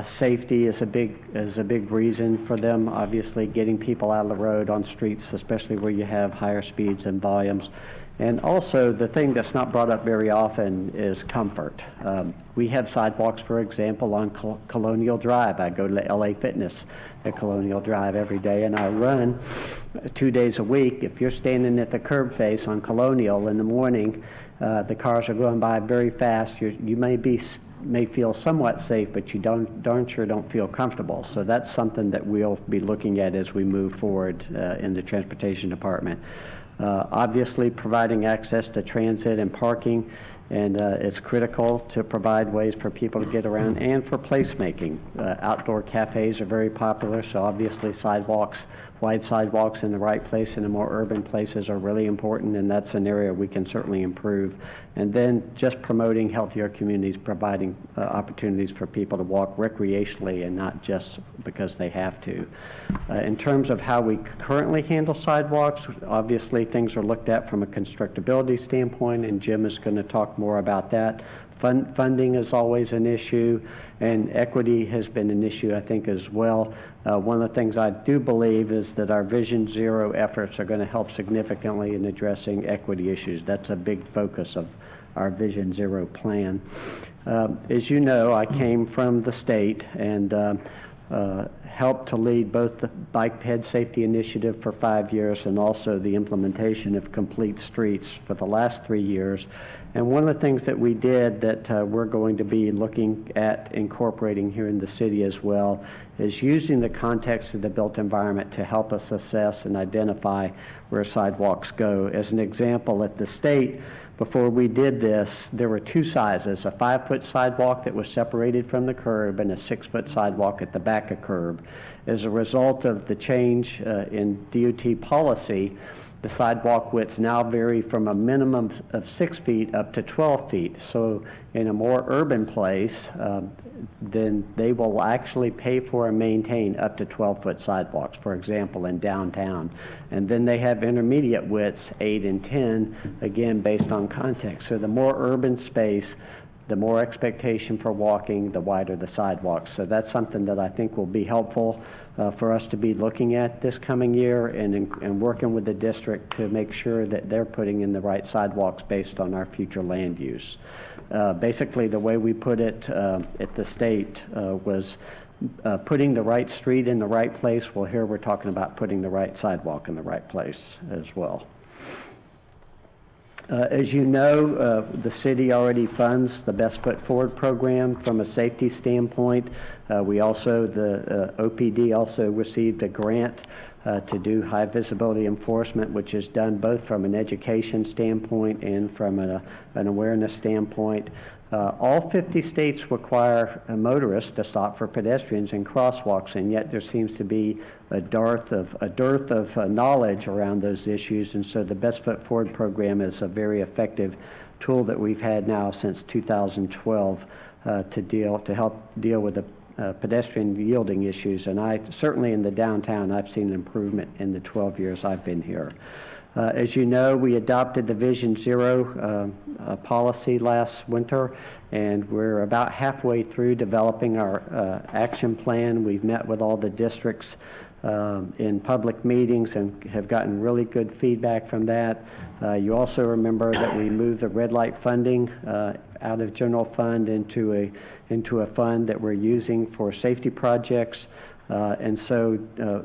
Safety is a big reason for them. Obviously getting people out of the road on streets, especially where you have higher speeds and volumes. And also, the thing that's not brought up very often is comfort. We have sidewalks, for example, on Colonial Drive. I go to LA Fitness at Colonial Drive every day, and I run 2 days a week. If you're standing at the curb face on Colonial in the morning, the cars are going by very fast. You may feel somewhat safe, but you darn sure don't feel comfortable. So that's something that we'll be looking at as we move forward in the Transportation Department. Obviously, providing access to transit and parking, and it's critical to provide ways for people to get around and for placemaking. Outdoor cafes are very popular, so obviously wide sidewalks in the right place in the more urban places are really important, and that's an area we can certainly improve. And then just promoting healthier communities, providing opportunities for people to walk recreationally and not just because they have to. In terms of how we currently handle sidewalks, obviously things are looked at from a constructability standpoint, and Jim is going to talk more about that. Funding is always an issue, and equity has been an issue, I think, as well. One of the things I do believe is that our Vision Zero efforts are going to help significantly in addressing equity issues. That's a big focus of our Vision Zero plan. As you know, I came from the state and helped to lead both the Bike Ped Safety Initiative for 5 years and also the implementation of Complete Streets for the last 3 years. And one of the things that we did that we're going to be looking at incorporating here in the city as well is using the context of the built environment to help us assess and identify where sidewalks go. As an example, at the state, before we did this, there were two sizes, a 5-foot sidewalk that was separated from the curb and a 6-foot sidewalk at the back of curb. As a result of the change in DOT policy, the sidewalk widths now vary from a minimum of 6 feet up to 12 feet. So in a more urban place, then they will actually pay for and maintain up to 12-foot sidewalks, for example, in downtown. And then they have intermediate widths, 8 and 10, again, based on context. So the more urban space, the more expectation for walking, the wider the sidewalks. So that's something that I think will be helpful for us to be looking at this coming year and working with the district to make sure that they're putting in the right sidewalks based on our future land use. Basically, the way we put it at the state was putting the right street in the right place. Well, here we're talking about putting the right sidewalk in the right place as well. As you know, the city already funds the Best Foot Forward program from a safety standpoint. We also, the OPD also received a grant to do high visibility enforcement, which is done both from an education standpoint and from an awareness standpoint. All 50 states require motorists to stop for pedestrians in crosswalks, and yet there seems to be a dearth of knowledge around those issues. And so the Best Foot Forward program is a very effective tool that we've had now since 2012 to help deal with the pedestrian yielding issues. And certainly in the downtown, I've seen an improvement in the 12 years I've been here. As you know, we adopted the Vision Zero policy last winter, and we're about halfway through developing our action plan. We've met with all the districts in public meetings and have gotten really good feedback from that. You also remember that we moved the red light funding out of general fund into a fund that we're using for safety projects. And so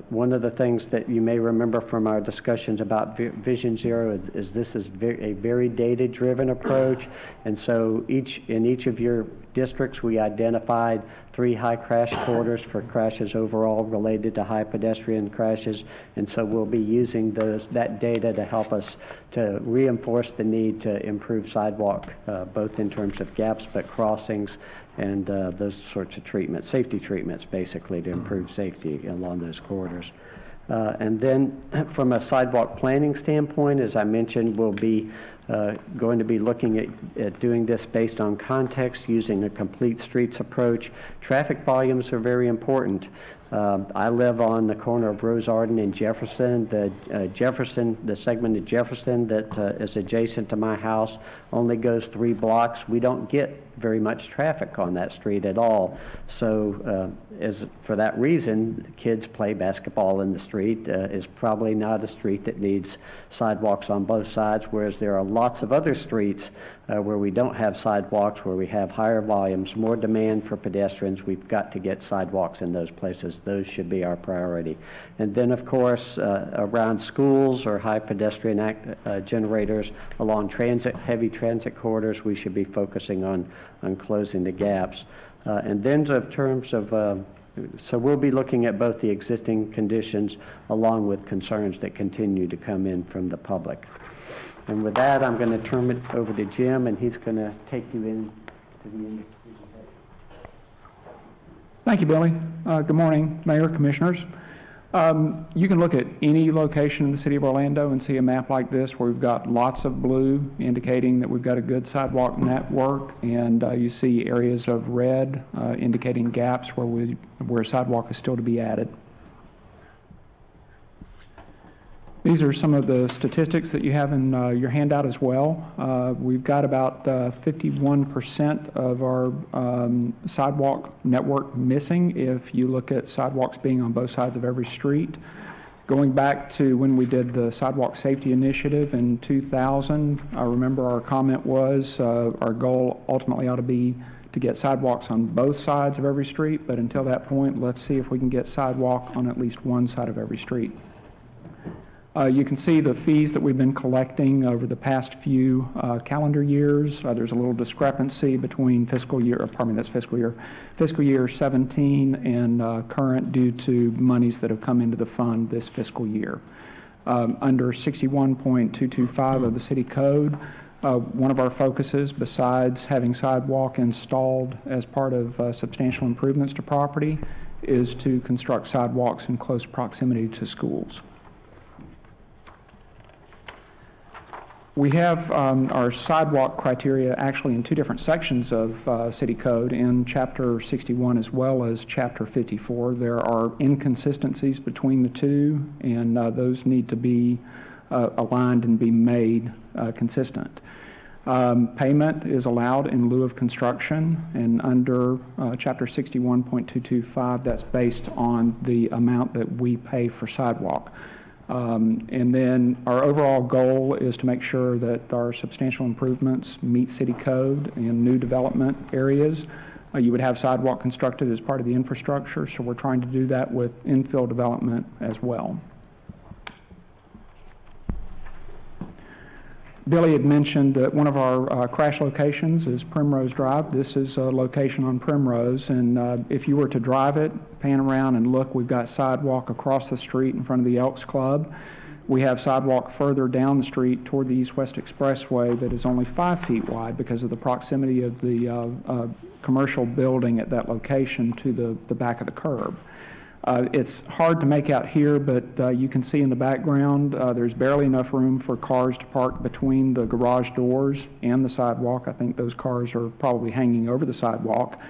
one of the things that you may remember from our discussions about Vision Zero is this is a very data-driven approach. And so in each of your districts, we identified 3 high crash corridors for crashes overall related to high pedestrian crashes. And so we'll be using that data to help us to reinforce the need to improve sidewalk, both in terms of gaps, but crossings and those sorts of treatments, safety treatments, basically, to improve safety along those corridors. And then from a sidewalk planning standpoint, as I mentioned, we'll be going to be looking at doing this based on context, using a complete streets approach. Traffic volumes are very important. I live on the corner of Rose Arden and Jefferson. The segment of Jefferson that is adjacent to my house only goes 3 blocks. We don't get very much traffic on that street at all. So for that reason, kids play basketball in the street. Is probably not a street that needs sidewalks on both sides, whereas there are lots of other streets where we don't have sidewalks, where we have higher volumes, more demand for pedestrians. We've got to get sidewalks in those places. Those should be our priority. And then, of course, around schools or high pedestrian generators along heavy transit corridors, we should be focusing on closing the gaps. And then in terms of, so we'll be looking at both the existing conditions along with concerns that continue to come in from the public. And with that, I'm going to turn it over to Jim, and he's going to take you in to the end of the presentation. Thank you, Billy. Good morning, Mayor, Commissioners. You can look at any location in the city of Orlando and see a map like this where we've got lots of blue indicating that we've got a good sidewalk network, and you see areas of red indicating gaps where sidewalk is still to be added. These are some of the statistics that you have in your handout as well. We've got about 51% of our sidewalk network missing if you look at sidewalks being on both sides of every street. Going back to when we did the Sidewalk Safety Initiative in 2000, I remember our comment was our goal ultimately ought to be to get sidewalks on both sides of every street, but until that point, let's see if we can get sidewalk on at least one side of every street. You can see the fees that we've been collecting over the past few calendar years. There's a little discrepancy between fiscal year 17 and current due to monies that have come into the fund this fiscal year. Under 61.225 of the city code, one of our focuses, besides having sidewalk installed as part of substantial improvements to property, is to construct sidewalks in close proximity to schools. We have our sidewalk criteria actually in 2 different sections of City Code, in Chapter 61 as well as Chapter 54. There are inconsistencies between the 2, and those need to be aligned and be made consistent. Payment is allowed in lieu of construction, and under Chapter 61.225, that's based on the amount that we pay for sidewalk. And then our overall goal is to make sure that our substantial improvements meet city code in new development areas. You would have sidewalk constructed as part of the infrastructure, so we're trying to do that with infill development as well. Billy had mentioned that one of our crash locations is Primrose Drive. This is a location on Primrose, and if you were to drive it, pan around and look, we've got sidewalk across the street in front of the Elks Club. We have sidewalk further down the street toward the East-West Expressway that is only 5 feet wide because of the proximity of the commercial building at that location to the back of the curb. It's hard to make out here, but you can see in the background there's barely enough room for cars to park between the garage doors and the sidewalk. I think those cars are probably hanging over the sidewalk.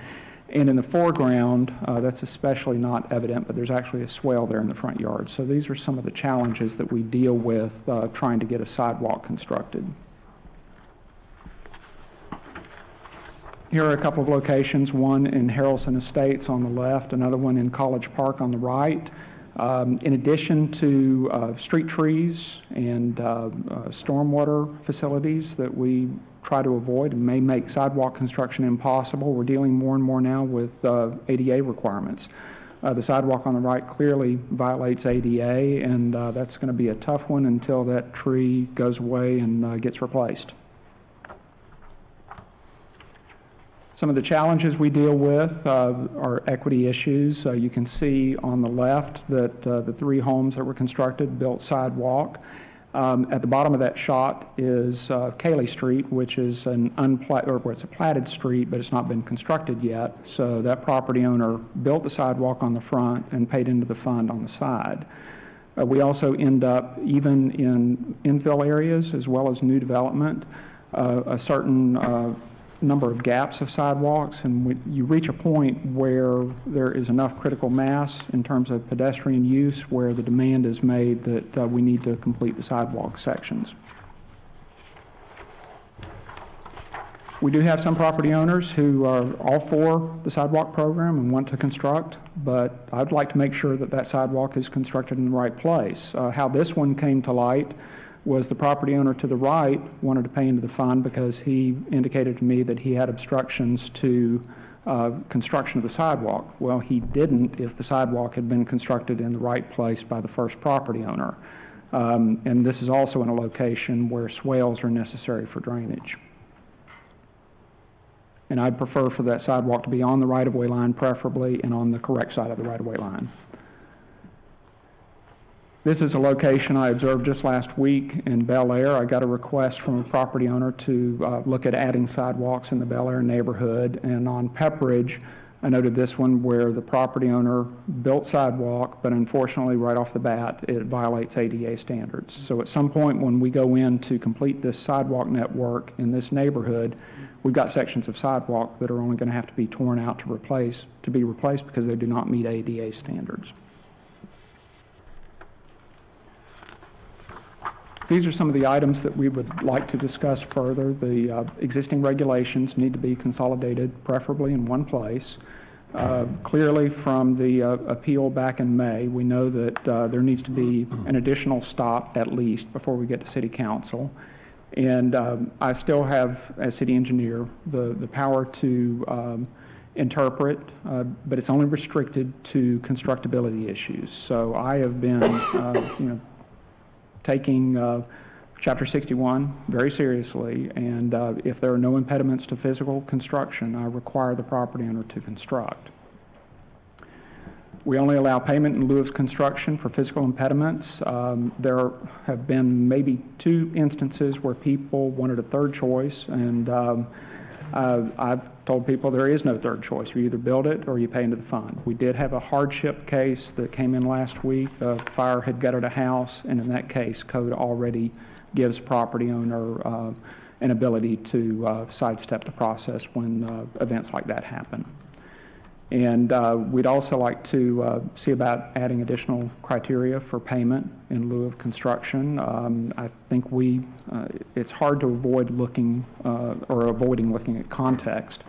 And in the foreground, that's especially not evident, but there's actually a swale there in the front yard. So these are some of the challenges that we deal with trying to get a sidewalk constructed. Here are a couple of locations, one in Harrelson Estates on the left, another one in College Park on the right. In addition to street trees and stormwater facilities that we try to avoid and may make sidewalk construction impossible, we're dealing more and more now with ADA requirements. The sidewalk on the right clearly violates ADA, and that's going to be a tough one until that tree goes away and gets replaced. Some of the challenges we deal with are equity issues. You can see on the left that the 3 homes that were constructed built sidewalk. At the bottom of that shot is Cayley Street, which is it's a platted street, but it's not been constructed yet. So that property owner built the sidewalk on the front and paid into the fund on the side. We also end up, even in infill areas as well as new development, a certain number of gaps of sidewalks, and you reach a point where there is enough critical mass in terms of pedestrian use where the demand is made that we need to complete the sidewalk sections. We do have some property owners who are all for the sidewalk program and want to construct, but I'd like to make sure that that sidewalk is constructed in the right place. How this one came to light was the property owner to the right wanted to pay into the fund because he indicated to me that he had obstructions to construction of the sidewalk. Well, he didn't if the sidewalk had been constructed in the right place by the first property owner. And this is also in a location where swales are necessary for drainage. And I'd prefer for that sidewalk to be on the right-of-way line preferably and on the correct side of the right-of-way line. This is a location I observed just last week in Bel Air. I got a request from a property owner to look at adding sidewalks in the Bel Air neighborhood. And on Pepperidge, I noted this one where the property owner built sidewalk, but unfortunately right off the bat, it violates ADA standards. So at some point when we go in to complete this sidewalk network in this neighborhood, we've got sections of sidewalk that are only going to have to be torn out to be replaced because they do not meet ADA standards. These are some of the items that we would like to discuss further. The existing regulations need to be consolidated, preferably in one place. Clearly, from the appeal back in May, we know that there needs to be an additional stop at least before we get to City Council. And I still have, as city engineer, the power to interpret, but it's only restricted to constructability issues. So I have been, taking Chapter 61 very seriously, and if there are no impediments to physical construction, I require the property owner to construct. We only allow payment in lieu of construction for physical impediments. There have been maybe 2 instances where people wanted a third choice, and I've told people there is no third choice. You either build it or you pay into the fund. We did have a hardship case that came in last week. A fire had gutted a house, and in that case, code already gives property owner an ability to sidestep the process when events like that happen. And we'd also like to see about adding additional criteria for payment in lieu of construction. I think it's hard to avoid looking avoiding looking at context.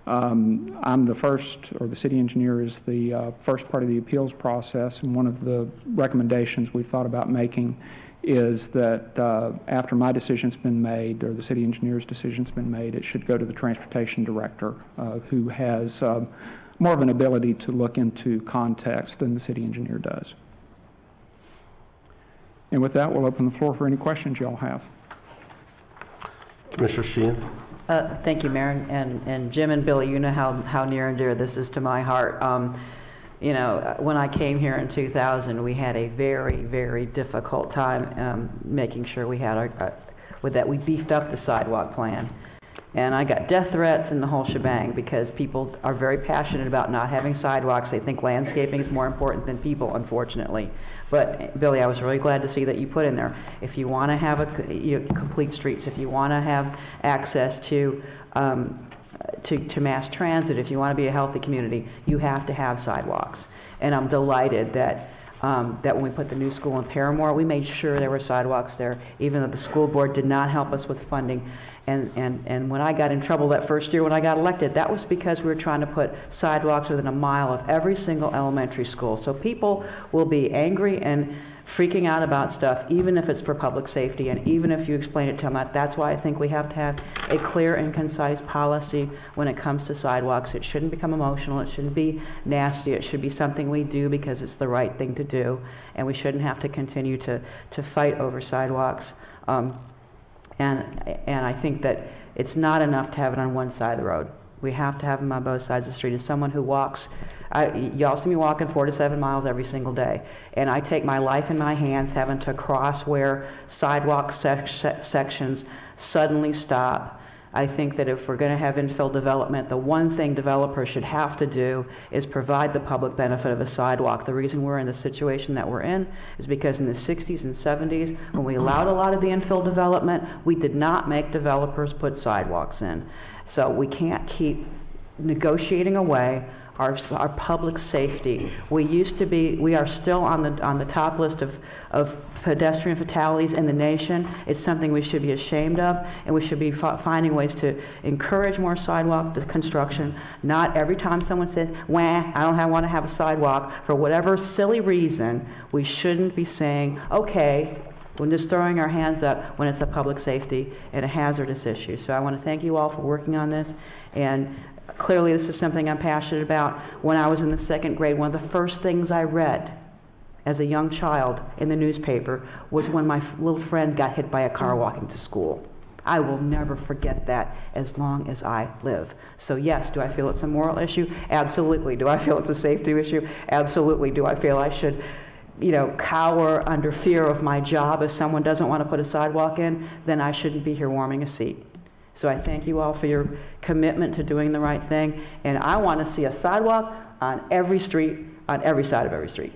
I'm the first, or the city engineer is the first part of the appeals process, and one of the recommendations we've thought about making is that after my decision's been made, or the city engineer's decision's been made, it should go to the transportation director, who has more of an ability to look into context than the city engineer does. And with that, we'll open the floor for any questions you all have. Commissioner Sheehan. Thank you, Mayor. And Jim and Billy, you know how near and dear this is to my heart. You know, when I came here in 2000, we had a very, very difficult time making sure we had we beefed up the sidewalk plan. And I got death threats and the whole shebang because people are very passionate about not having sidewalks. They think landscaping is more important than people, unfortunately. But Billy, I was really glad to see that you put in there, if you want to have complete streets, if you want to have access to to mass transit, if you want to be a healthy community, you have to have sidewalks. And I'm delighted that that when we put the new school in Paramore, we made sure there were sidewalks there, even though the school board did not help us with funding. And when I got in trouble that first year when I got elected, that was because we were trying to put sidewalks within a mile of every single elementary school. So people will be angry and freaking out about stuff, even if it's for public safety, and even if you explain it to them. That's why I think we have to have a clear and concise policy when it comes to sidewalks. It shouldn't become emotional. It shouldn't be nasty. It should be something we do because it's the right thing to do, and we shouldn't have to continue to fight over sidewalks. And I think that it's not enough to have it on one side of the road. We have to have them on both sides of the street. As someone who walks, y'all see me walking 4 to 7 miles every single day, and I take my life in my hands having to cross where sidewalk sections suddenly stop. I think that if we're going to have infill development, the one thing developers should have to do is provide the public benefit of a sidewalk. The reason we're in the situation that we're in is because in the 60s and 70s, when we allowed a lot of the infill development, we did not make developers put sidewalks in. So we can't keep negotiating away our public safety. We are still on the top list of pedestrian fatalities in the nation. It's something we should be ashamed of, and we should be finding ways to encourage more sidewalk construction. Not every time someone says, "Wah, I don't want to have a sidewalk," for whatever silly reason, we shouldn't be saying, "Okay," when just throwing our hands up when it's a public safety and a hazardous issue. So I want to thank you all for working on this, and clearly this is something I'm passionate about. When I was in the 2nd grade, one of the first things I read as a young child in the newspaper was when my little friend got hit by a car walking to school. I will never forget that as long as I live. So yes, do I feel it's a moral issue? Absolutely. Do I feel it's a safety issue? Absolutely. Do I feel I should cower under fear of my job if someone doesn't want to put a sidewalk in? Then I shouldn't be here warming a seat. So I thank you all for your commitment to doing the right thing, and I want to see a sidewalk on every street, on every side of every street.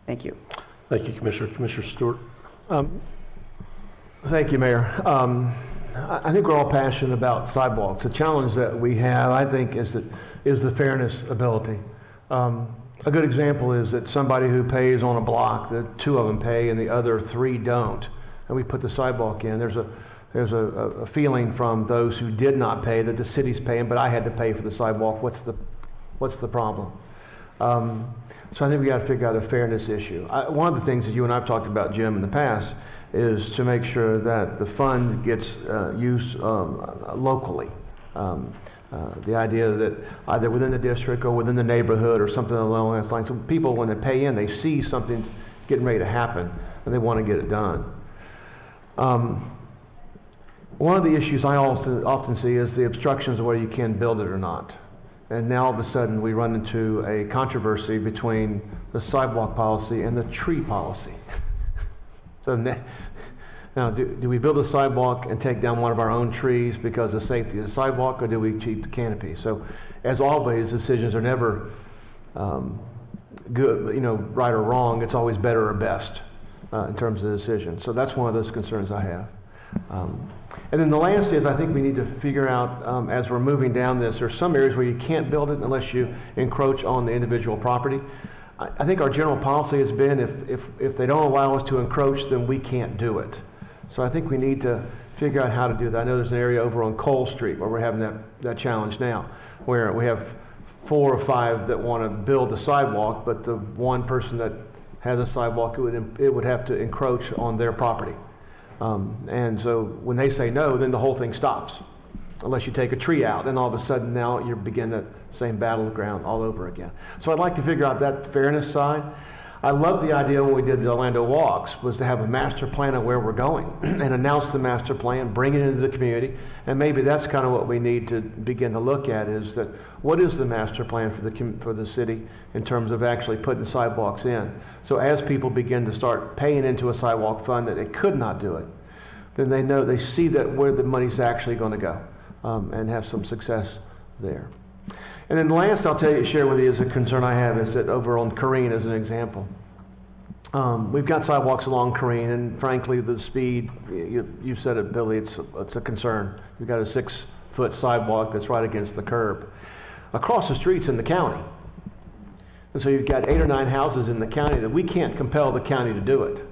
Thank you. Thank you, Commissioner. Commissioner Stewart. Thank you, Mayor. I think we're all passionate about sidewalks. The challenge that we have, I think, is the fairness ability. A good example is that somebody who pays on a block, the 2 of them pay and the other 3 don't, and we put the sidewalk in. There's a feeling from those who did not pay that the city's paying, but I had to pay for the sidewalk. What's the problem? So I think we got to figure out a fairness issue. One of the things that you and I've talked about, Jim, in the past is to make sure that the fund gets used locally. The idea that either within the district or within the neighborhood or something along those lines, so people, when they pay in, they see something's getting ready to happen and they want to get it done. One of the issues I often see is the obstructions of whether you can build it or not. And now all of a sudden we run into a controversy between the sidewalk policy and the tree policy. So now, do we build a sidewalk and take down one of our own trees because of safety of the sidewalk, or do we keep the canopy? So, as always, decisions are never good, right or wrong. It's always better or best in terms of the decision. So that's one of those concerns I have. And then the last is, I think we need to figure out, as we're moving down this, there's some areas where you can't build it unless you encroach on the individual property. I think our general policy has been, if they don't allow us to encroach, then we can't do it. So I think we need to figure out how to do that. I know there's an area over on Cole Street where we're having that challenge now, where we have 4 or 5 that want to build the sidewalk, but the one person that has a sidewalk, it would have to encroach on their property. And so when they say no, then the whole thing stops, unless you take a tree out. And all of a sudden now you're beginning the same battleground all over again. So I'd like to figure out that fairness side. I love the idea when we did the Orlando Walks was to have a master plan of where we're going and announce the master plan, bring it into the community. And maybe that's kind of what we need to begin to look at, is that what is the master plan for the city in terms of actually putting sidewalks in? So as people begin to start paying into a sidewalk fund that they could not do it, then they see that where the money's actually going to go and have some success there. And then last I'll share with you is a concern I have is that over on Kareen as an example. We've got sidewalks along Kareen, and frankly the speed, you said it, Billy, it's a concern. We've got a 6 8-foot sidewalk that's right against the curb. Across the street's in the county. And so you've got 8 or 9 houses in the county that we can't compel the county to do it.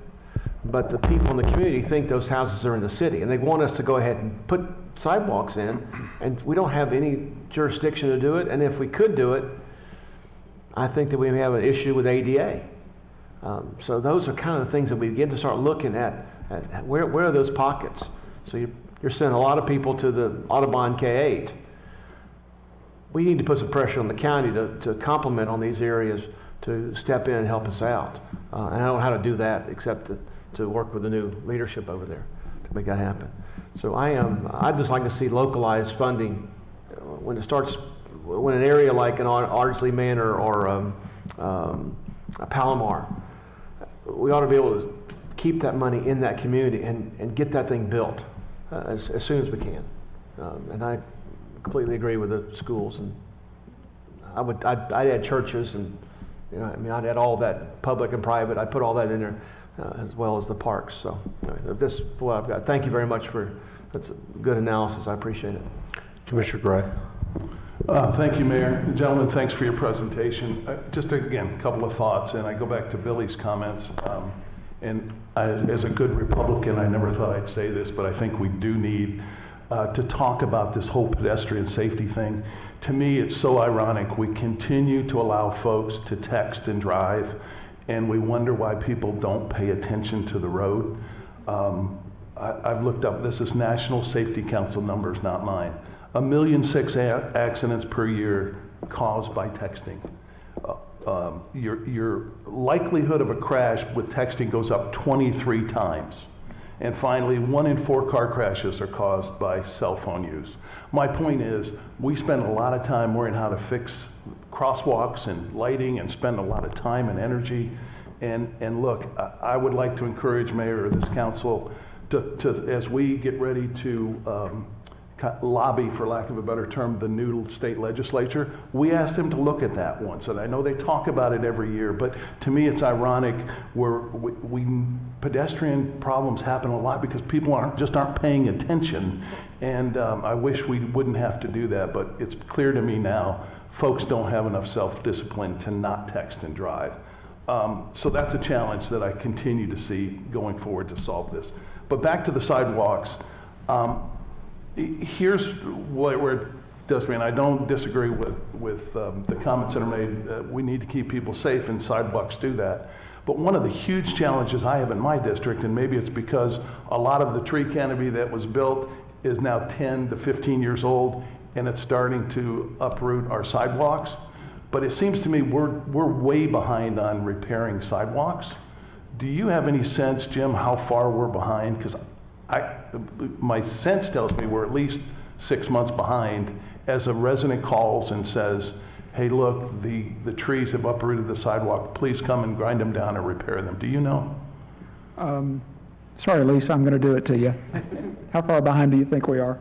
But the people in the community think those houses are in the city, and they want us to go ahead and put sidewalks in, and we don't have any jurisdiction to do it. And if we could do it, I think that we may have an issue with ADA. So those are kind of the things that we begin to start looking at where are those pockets. So you're sending a lot of people to the Audubon K8. We need to put some pressure on the county to complement on these areas to step in and help us out. And I don't know how to do that except to work with the new leadership over there to make that happen. So I'd just like to see localized funding when an area like an Ardsley Manor or a Palomar, we ought to be able to keep that money in that community and get that thing built as soon as we can. And I completely agree with the schools, and I'd add churches, and I'd add all that public and private. I'd put all that in there as well as the parks. So anyway, this is what I've got. Thank you very much that's a good analysis. I appreciate it. Commissioner Gray. Thank you, Mayor. Gentlemen, thanks for your presentation. Just again, a couple of thoughts, and I go back to Billy's comments. As a good Republican, I never thought I'd say this, but I think we do need to talk about this whole pedestrian safety thing. To me, it's so ironic. We continue to allow folks to text and drive, and we wonder why people don't pay attention to the road. I've looked up, this is National Safety Council numbers, not mine. 1,000,006 accidents per year caused by texting. Your likelihood of a crash with texting goes up 23 times. And finally, 1 in 4 car crashes are caused by cell phone use. My point is, we spend a lot of time worrying how to fix crosswalks and lighting and spend a lot of time and energy. And look, I would like to encourage Mayor or this council to as we get ready to lobby, for lack of a better term, the new state legislature, we asked them to look at that once. And I know they talk about it every year, but to me it's ironic where pedestrian problems happen a lot because people aren't paying attention. And I wish we wouldn't have to do that, but it's clear to me now, folks don't have enough self-discipline to not text and drive. So that's a challenge that I continue to see going forward to solve this. But back to the sidewalks. Here's where it does me, and I don't disagree with the comments that are made. We need to keep people safe, and sidewalks do that. But one of the huge challenges I have in my district, and maybe it's because a lot of the tree canopy that was built is now 10 to 15 years old, and it's starting to uproot our sidewalks. But it seems to me we're way behind on repairing sidewalks. Do you have any sense, Jim, how far we're behind? Because my sense tells me we're at least 6 months behind as a resident calls and says, hey, look, the trees have uprooted the sidewalk. Please come and grind them down and repair them. Do you know? Sorry, Lisa, I'm going to do it to you. How far behind do you think we are?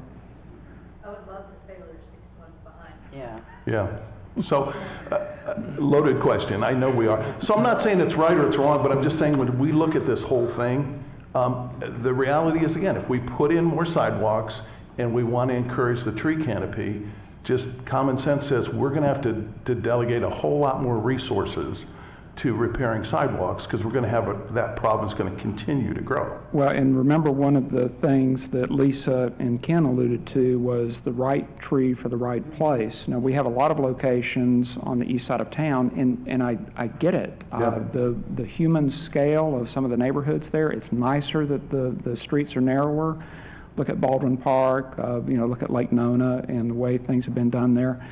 I would love to say we're 6 months behind. Yeah. Yeah. So, loaded question. I know we are. So I'm not saying it's right or it's wrong, but I'm just saying when we look at this whole thing, the reality is, again, if we put in more sidewalks and we want to encourage the tree canopy, just common sense says we're going to have to delegate a whole lot more resources to repairing sidewalks because we're going to have that problem is going to continue to grow. Well, and remember, one of the things that Lisa and Ken alluded to was the right tree for the right place. Now, we have a lot of locations on the east side of town, and I get it. Yeah. The human scale of some of the neighborhoods there, it's nicer that the streets are narrower. Look at Baldwin Park, look at Lake Nona and the way things have been done there.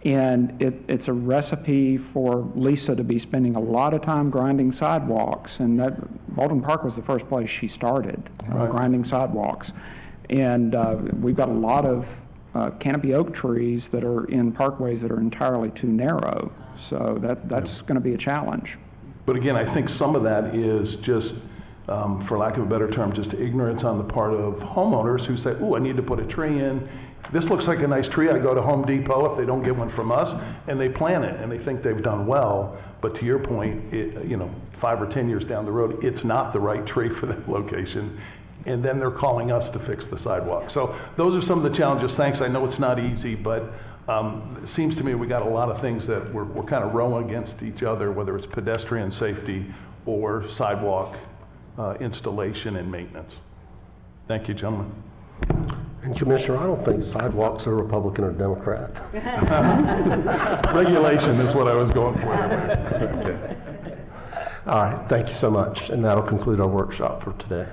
And it's a recipe for Lisa to be spending a lot of time grinding sidewalks. And that Baldwin Park was the first place she started, right, grinding sidewalks. And we've got a lot of canopy oak trees that are in parkways that are entirely too narrow. So that's going to be a challenge. But again, I think some of that is just, for lack of a better term, just ignorance on the part of homeowners who say, oh, I need to put a tree in. This looks like a nice tree. I go to Home Depot if they don't get one from us, and they plant it, and they think they've done well. But to your point, 5 or 10 years down the road, it's not the right tree for that location. and then they're calling us to fix the sidewalk. So those are some of the challenges. Thanks, I know it's not easy, but it seems to me we got a lot of things that we're kind of rowing against each other, whether it's pedestrian safety or sidewalk installation and maintenance. Thank you, gentlemen. And Commissioner, I don't think sidewalks are Republican or Democrat. Regulation is what I was going for. Okay. All right, thank you so much. And that'll conclude our workshop for today.